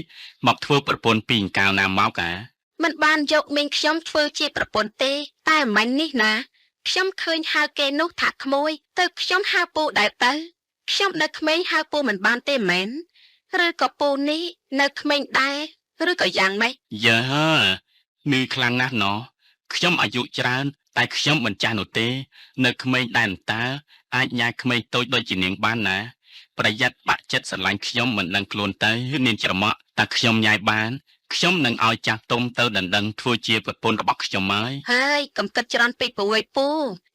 មកធ្វើប្រពន្ធពីអង្កៅណាមកកា មិនបានយកមីងខ្ញុំធ្វើជាប្រពន្ធទេតែមិននេះណាខ្ញុំឃើញហៅគេនោះថាក្មួយទៅខ្ញុំហៅពូដែរទៅខ្ញុំនៅក្មេងហៅពូមិនបានទេមែនឬក៏ពូនេះនៅក្មេងដែរឬក៏យ៉ាងម៉េច យើនឿខ្លាំងណាស់ខ្ញុំអាយុច្រើនតែខ្ញុំមិនចាស់នោះទេនៅក្មេងដែរតើអាចញ៉ាយក្មេងតូចដូចជានាងបានណាប្រយ័ត្នបាក់ចិត្តស្រឡាញ់ខ្ញុំមិនដឹងខ្លួនទៅនាងច្រមុះតែខ្ញុំញ៉ាយបានខ្ញុំនឹងឲ្យចាស់ទុំទៅដណ្ដឹងធ្វើជាប្រពន្ធរបស់ខ្ញុំហើយ ហើយកុំគិតច្រើនពេកព្រួយពូ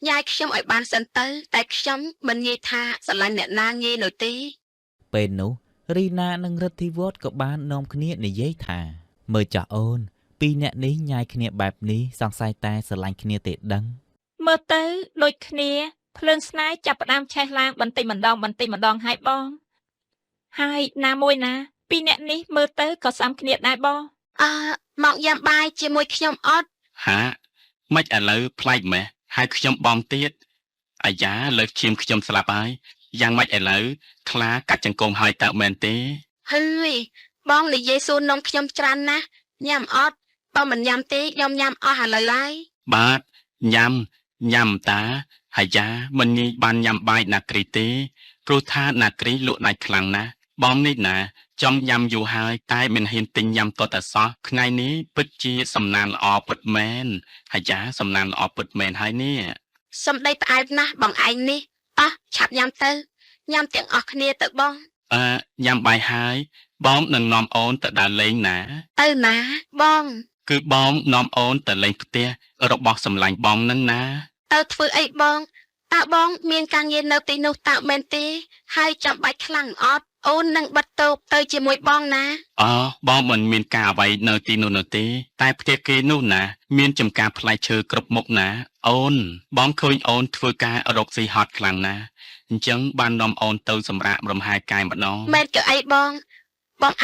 ញ៉ាយខ្ញុំឲ្យបានសិនទៅតែខ្ញុំមិនងាយថាស្រឡាញ់អ្នកណាងាយនោះទេ ពេលនោះរីណានិងរិទ្ធីវត្តក៏បាននាំគ្នានិយាយថាមើលចាស់អូនពីរអ្នកនេះញ៉ាយគ្នាបែបនេះសង្ស័យតែស្រឡាញ់គ្នាទេដឹង មើលទៅដូចគ្នាភ្លើងស្នេហ៍ចាប់ផ្ដើមឆេះឡើងបន្តិចម្ដងហើយបងហើយណាមួយណាពីរអ្នកនេះមើលទៅក៏ស្អាមគ្នាដែរបង មកយ៉ាំបាយជាមួយខ្ញុំអត់ ហាមិនឥឡូវប្លែកម៉េះហើយខ្ញុំបងទៀតអាយ៉ាលើឈាមខ្ញុំស្លាប់ហើយយ៉ាងម៉េចឥឡូវខ្លាកាត់ចង្គង់ហើយតើមែនទេ ហើយបងនិយាយសួរនំខ្ញុំច្រើនណាស់ញ៉ាំអត់បើមិនញ៉ាំទេខ្ញុំញ៉ាំអស់ឥឡូវហើយ បាទញ៉ាំតាអាយ៉ាមិនងាយបានញ៉ាំបាយណាគ្រីទេព្រោះថាណាគ្រីលក់ដាច់ខ្លាំងណាស់បងនេះណាចង់ញ៉ាំយូរហើយតែមិនហ៊ានទិញញ៉ាំតតសោះថ្ងៃនេះពិតជាសំណានល្អពិតមែនអាយ៉ាសំណានល្អពិតមែនហើយនេះ សំដីផ្អែមណាស់បងឯងនេះឆាប់ញ៉ាំទៅញ៉ាំទាំងអស់គ្នាទៅបង ញ៉ាំបាយហើយបងនឹងនាំអូនទៅដើរលេងណា ទៅណាបង គឺបងនាំអូនទៅលេងផ្ទះរបស់សម្លាញ់បងនឹងណា ទៅធ្វើអីបងតើបងមានការងារនៅទីនោះតើមែនទេហើយចាំបាច់ខ្លាំងអត់អូននឹងបិទតូបទៅជាមួយបងណា បងមិនមានការអ្វីនៅទីនោះនោះទេតែផ្ទះគេនោះណាមានចំការផ្លែឈើគ្រប់មុខណាអូនបងឃើញអូនធ្វើការរកស៊ីហត់ខ្លាំងណាស់អញ្ចឹងបាននាំអូនទៅសម្រាករំហាយកាយម្ដង មែនក៏អីបង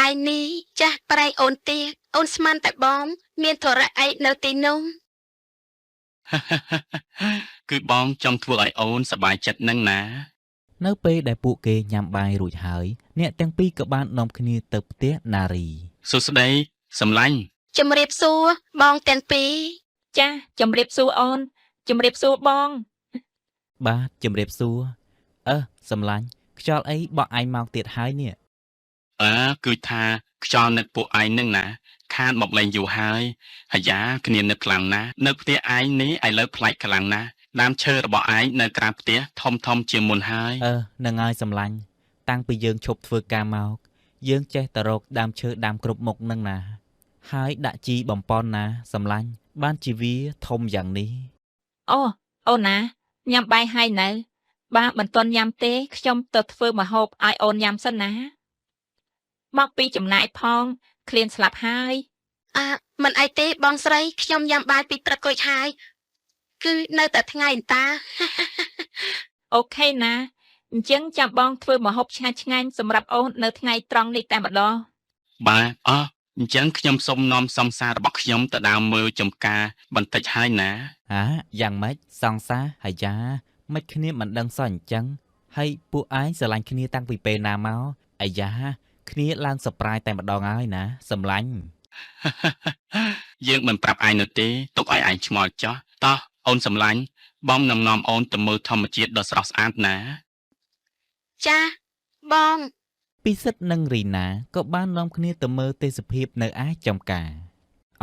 ឯងនេះចាស់ប្រែងអូនទៀតអូនស្មានតែបងមានធរៈអីនៅទីនោះ គឺបងចង់ធ្វើឲ្យអូនសប្បាយចិត្តនឹងណា នៅពេលដែលពួកគេញ៉ាំបាយរួចហើយអ្នកទាំងពីរក៏បាននាំគ្នាទៅផ្ទះណារី សួស្ដីសម្លាញ់ ជំរាបសួរបងទាំងពីរ ចាជំរាបសួរអូនជំរាបសួរបង បាទជំរាបសួរសម្លាញ់ខ្យល់អីបក់ឯងមកទៀតហើយនេះ គឺថាខ្យល់នឹកពួកឯងនឹងណាខានមកលេងយូរហើយអាយ៉ាគ្នានឹកខ្លាំងណាស់នៅផ្ទះឯងនេះឥឡូវប្លែកខ្លាំងណាស់ដើមឈើរបស់ឯងនៅក្រៅផ្ទះធំជាងមុនហើយ នឹងហើយសម្លាញ់តាំងពីយើងឈប់ធ្វើការមកយើងចេះតែរកដើមឈើដើមគ្រប់មុខនឹងណាហើយដាក់ជីបំប៉ុនណាសម្លាញ់បានជីវាធំយ៉ាងនេះ អូនណាញ៉ាំបាយហើយនៅបើមិនទាន់ញ៉ាំទេខ្ញុំទៅធ្វើម្ហូបឲ្យអូនញ៉ាំសិនណាមកពីចំណាយផងឃ្លានស្លាប់ហើយ មិនអីទេបងស្រីខ្ញុំញ៉ាំបាយពីព្រឹករួចហើយគឺនៅតែថ្ងៃតា អូខេណាអញ្ចឹងចាំបងធ្វើម្ហូបឆ្ងាញ់ៗសម្រាប់អូននៅថ្ងៃត្រង់នេះតែម្ដង បាទអញ្ចឹងខ្ញុំសូមនាំសង្សាររបស់ខ្ញុំទៅដើមមើលចំការបន្តិចហើយណា យ៉ាងម៉េចសង្សារហើយយ៉ាមិនគ្នាមិនដឹងសោះអញ្ចឹងហើយពួកឯងស្រឡាញ់គ្នាតាំងពីពេលណាមកអាយ៉ាគ្នាឡើងសប្រายតែម្ដងហើយណាសម្លាញ់ យើងមិនប្រាប់ឯងនោះទេទុកឲ្យឯងឆ្ងល់ចោះតោះអូនសម្លាញ់បងនាំអូនទៅមើលធម្មជាតិដ៏ស្រស់ស្អាតណា ចាបង ពិសិដ្ឋនិងរីណាក៏បាននាំគ្នាទៅមើលទេសភាពនៅឯចំការ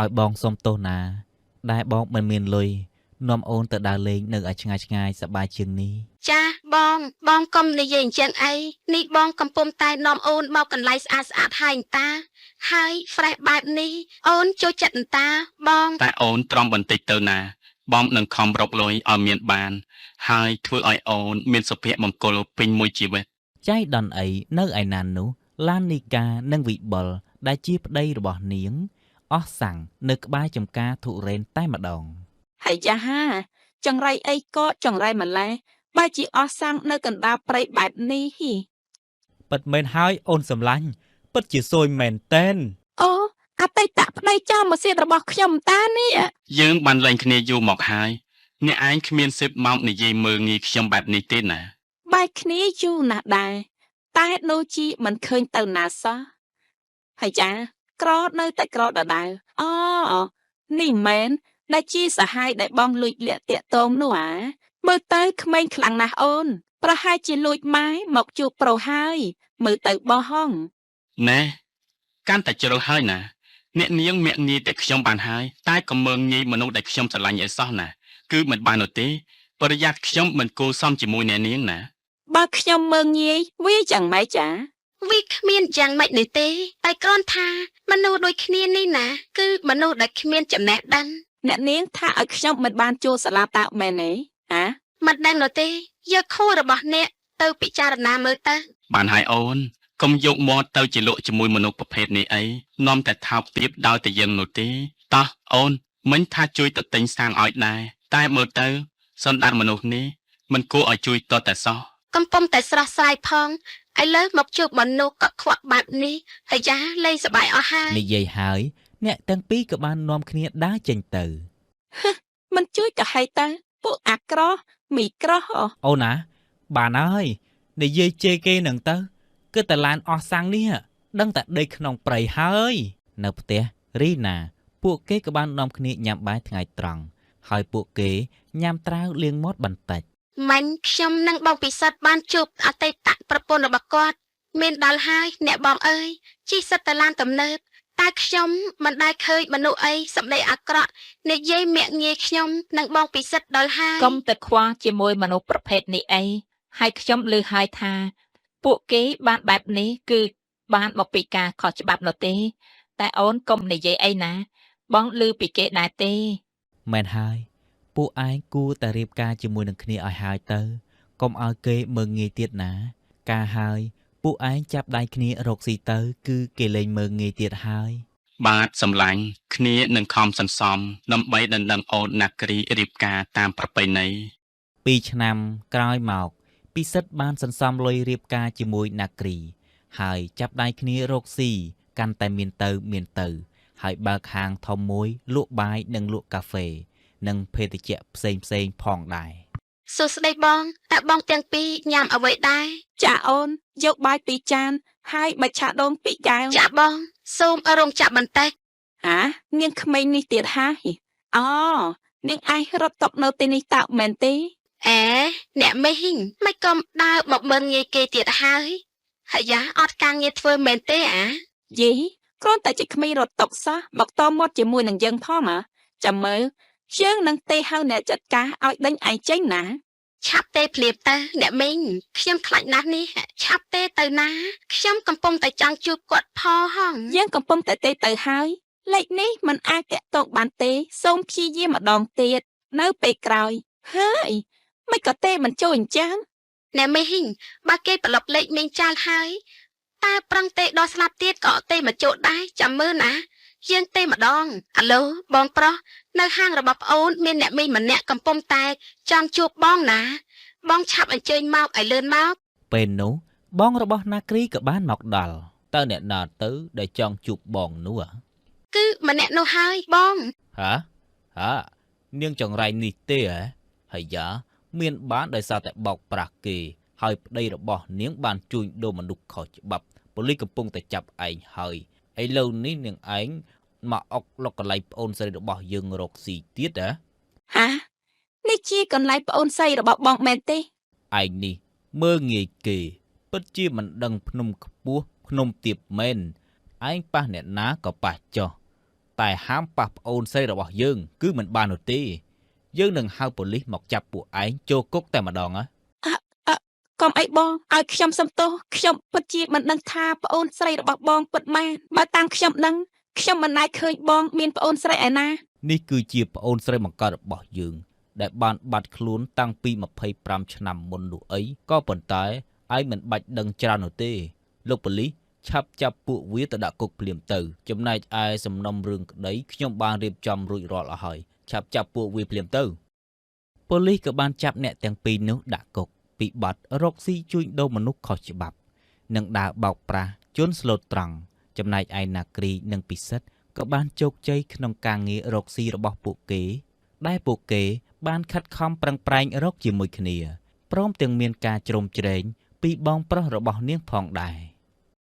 ឲ្យបងសុំទោសណាដែលបងមិនមានលុយនាំអូនទៅដើរលេងនៅឯឆ្ងាយៗសប្បាយជាងនេះ ចាបងកុំនិយាយអញ្ចឹងអីនេះបងកំពុងតែនាំអូនមកកន្លែងស្អាតហើយតាហើយ fresh បែបនេះអូនចូលចិត្តតាបង តែអូនទ្រាំបន្តិចទៅណាបងនឹងខំរកលុយឲ្យមានបានហើយធ្វើឲ្យអូនមានសុភមង្គលពេញមួយជីវិត ចៃដន្យអីនៅឯណាននោះឡាននីកានិងវិបុលដែលជាប្តីរបស់នាងអស់សាំងនៅក្បែរចំការធុរេនតែម្ដង ហើយយ៉ាហាចង្រៃអីក៏ចង្រៃម្លេះបែរជាអស់សាំងនៅកណ្ដាលព្រៃបែបនេះហ៊ី ពិតមែនហើយអូនសម្លាញ់ពិតជាសួយមែនតែន អូអតីតប្តីចោលមកសៀតរបស់ខ្ញុំតានេះ យើងបានលែងគ្នាយូរមកហើយអ្នកឯងគ្មានសិទ្ធិមកនិយាយមើលងាយខ្ញុំបែបនេះទេណា បែកគ្នាយូរណាស់ដែរតែដូចជាមិនឃើញទៅណាសោះហើយចាក្រនៅតែក្រដដែលនេះមែនដែលជាសហាយដែលបងលួចលាក់តាក់តងនោះមើលទៅក្មេងខ្លាំងណាស់អូនប្រហែលជាលួចម៉ែមកជួបប្រុសហើយមើលទៅបោះហង ណែកាន់តែជ្រុលហើយណាអ្នកនាងមាក់ងាយតែខ្ញុំបានហើយតែក៏មើងងាយមនុស្សដែលខ្ញុំស្រឡាញ់ឲ្យសោះណាគឺមិនបាននោះទេបរិយាខ្ញុំមិនគួរសមជាមួយអ្នកនាងណា បើខ្ញុំមើងងាយវាយ៉ាងម៉េចចា វាគ្មានយ៉ាងម៉េចនេះទេតែគ្រាន់ថាមនុស្សដូចគ្នានេះណាគឺមនុស្សដែលគ្មានចំណេះដឹង អ្នកនាងថាឲ្យខ្ញុំមិនបានចូលសាលាតើមែនទេ មិនដឹងនោះទេយកខួររបស់អ្នកទៅពិចារណាមើលទៅ បានហើយអូនកុំយកមាត់ទៅជាលក់ជាមួយមនុស្សប្រភេទនេះអីនាំតែថោកទាបដោយតែយើងនោះទេតោះអូនមិញថាជួយទៅទិញសាំងឲ្យដែរតែមើលទៅសន្តានមនុស្សនេះមិនគួរឲ្យជួយតតែសោះ កំពុងតែស្រស់ស្រាយផងឥឡូវមកជួបមនុស្សកក់ខ្វក់បែបនេះហើយយ៉ាលេងសប្បាយអស់ហើយ និយាយហើយអ្នកទាំងពីរក៏បាននាំគ្នាដើរចេញទៅ មិនជួយក៏ហីទៅពួកអាក្រោះមីក្រោះ អូនណាបានហើយនិយាយជេរគេនឹងទៅគឺតែឡានអស់សាំងនេះដឹងតែដេកក្នុងព្រៃហើយនៅផ្ទះរីណាពួកគេក៏បាននាំគ្នាញ៉ាំបាយថ្ងៃត្រង់ហើយពួកគេញ៉ាំត្រាវលាងមាត់បន្តិច មាញ់ខ្ញុំនិងបងពិសិដ្ឋបានជួបអតីតប្រពន្ធរបស់គាត់មានដល់ហើយអ្នកបងអើយជិះសិតតឡានទំនើបតែខ្ញុំមិនដែលឃើញមនុស្សអីសម្ដីអាក្រក់និយាយមាក់ងាយខ្ញុំនិងបងពិសិដ្ឋដល់ហើយក ុំទៅខ្វល់ជាមួយមនុស្សប្រភេទនេះអីហើយខ្ញុំឮហើយថាពួកគេបានបែបនេះគឺបានមកពីការខុសច្បាប់នោះទេតែអូនកុំនិយាយអីណាបងឮពីគេដែរទេ មែនហើយពួកឯងគួរតែរៀបការជាមួយនឹងគ្នាឲ្យហើយទៅកុំឲ្យគេមើងងាយទៀតណាការហើយពួកឯងចាប់ដៃគ្នារកស៊ីទៅគឺគេលែងមើងងាយទៀតហើយ បាទសម្លាញ់គ្នានឹងខំសន្សំដើម្បីដណ្ដឹងអូនណាគ្រីរៀបការតាមប្រពៃណី 2 ឆ្នាំក្រោយមកពិសិដ្ឋបានសន្សំលុយរៀបការជាមួយណាគ្រីហើយចាប់ដៃគ្នារកស៊ីកាន់តែមានទៅហើយបើកហាងធំមួយលក់បាយនិងលក់កាហ្វេនិងភេសជ្ជៈផ្សេងផងដែរ សួស្ដីបងតើបងទាំងពីរញ៉ាំអ្វីដែរ ចាអូនយកបាយ2ចានហើយបាច់ឆាដូង2កែវ ចាបងសូមរងចាំបន្តិច នាងក្មេងនេះទៀតហើយនាងឯងរត់ຕົកនៅទីនេះតើមែនទេ អ្នកមេហ៊ីងមិនក៏ដើរមកមើលងាយគេទៀតហើយហើយយ៉ាអត់ការងារធ្វើមែនទេ យីគ្រាន់តែជាក្មេងរត់ຕົកសោះមកតមាត់ជាមួយនឹងយើងផងចាំមើលយើងនឹងទេហៅអ្នកចាត់ការឲ្យដេញឯងចេញណា ឆាប់ទេភ្លាមទៅអ្នកមីងខ្ញុំខ្លាចណាស់នេះឆាប់ទេទៅណាខ្ញុំកំពុងតែចង់ជួបគាត់ផងហង យើងកំពុងតែទេទៅហើយលេខនេះมันអាចតាក់ទងបានទេសូមព្យាយាមម្ដងទៀតនៅពេលក្រោយហើយមិនក៏ទេមិនចូលអញ្ចឹង អ្នកមីហ៊ីងបើគេប្លុកលេខមីងចាល់ហើយតែប្រឹងទេដល់ស្លាប់ទៀតក៏ទេមកចូលដែរចាំមើលណា យើងទេម្ដងអាឡូបងប្រុសនៅហាងរបស់ប្អូនមានអ្នកមីងម្នាក់កំពុងតែចង់ជួបបងណាបងឆាប់អញ្ជើញមកឲ្យលឿនមក ពេលនោះបងរបស់ណាគ្រីក៏បានមកដល់តើអ្នកណាទៅដែលចង់ជួបបងនោះ គឺម្នាក់នោះហើយបង ហានាងចង្រៃនេះទេហ៎ហើយយ៉ាមានបានដោយសារតែបោកប្រាស់គេហើយប្តីរបស់នាងបានជួញដូរមនុស្សខុសច្បាប់ប៉ូលីសកំពុងតែចាប់ឯងហើយឥឡូវនេះនាងឯងមកអុកលុកកន្លែងប្អូនស្រីរបស់យើងរកស៊ីទៀតហ៎ ហានេះជាកន្លែងប្អូនស្រីរបស់បងមែនទេ ឯងនេះមើងងាយគេពិតជាមិនដឹងភ្នំខ្ពស់ភ្នំទាបមែនឯងប៉ះអ្នកណាក៏ប៉ះចោះតែហាមប៉ះប្អូនស្រីរបស់យើងគឺមិនបាននោះទេយើងនឹងហៅប៉ូលីសមកចាប់ពួកឯងចូលគុកតែម្ដងហ៎ កុំអីបងឲ្យខ្ញុំសំទោសខ្ញុំពិតជាមិនដឹងថាប្អូនស្រីរបស់បងពិតមែនបើតាំងខ្ញុំដឹងខ្ញុំមិនដែលឃើញបងមានប្អូនស្រីឯណា នេះគឺជាប្អូនស្រីបង្កើតរបស់យើងដែលបានបាត់ខ្លួនតាំងពី25ឆ្នាំមុននោះអីក៏ប៉ុន្តែឯងមិនបាច់ដឹងច្រើននោះទេលោកប៉ូលីសឆាប់ចាប់ពួកវាទៅដាក់គុកភ្លាមទៅចំណែកឯសំណុំរឿងក្តីខ្ញុំបានរៀបចំរួចរាល់អស់ហើយឆាប់ចាប់ពួកវាភ្លាមទៅប៉ូលីសក៏បានចាប់អ្នកទាំងពីរនោះដាក់គុកពីបទរកស៊ីជួញដូរមនុស្សខុសច្បាប់និងដើរបោកប្រាស់ជនស្លូតត្រង់ចំណែកឯណាគ្រីនិងពិសិដ្ឋក៏បានជោគជ័យក្នុងការងាររកស៊ីរបស់ពួកគេដែលពួកគេបានខិតខំប្រឹងប្រែងរកជាមួយគ្នាព្រមទាំងមានការជ្រោមជ្រែងពីបងប្រុសរបស់នាងផងដែរ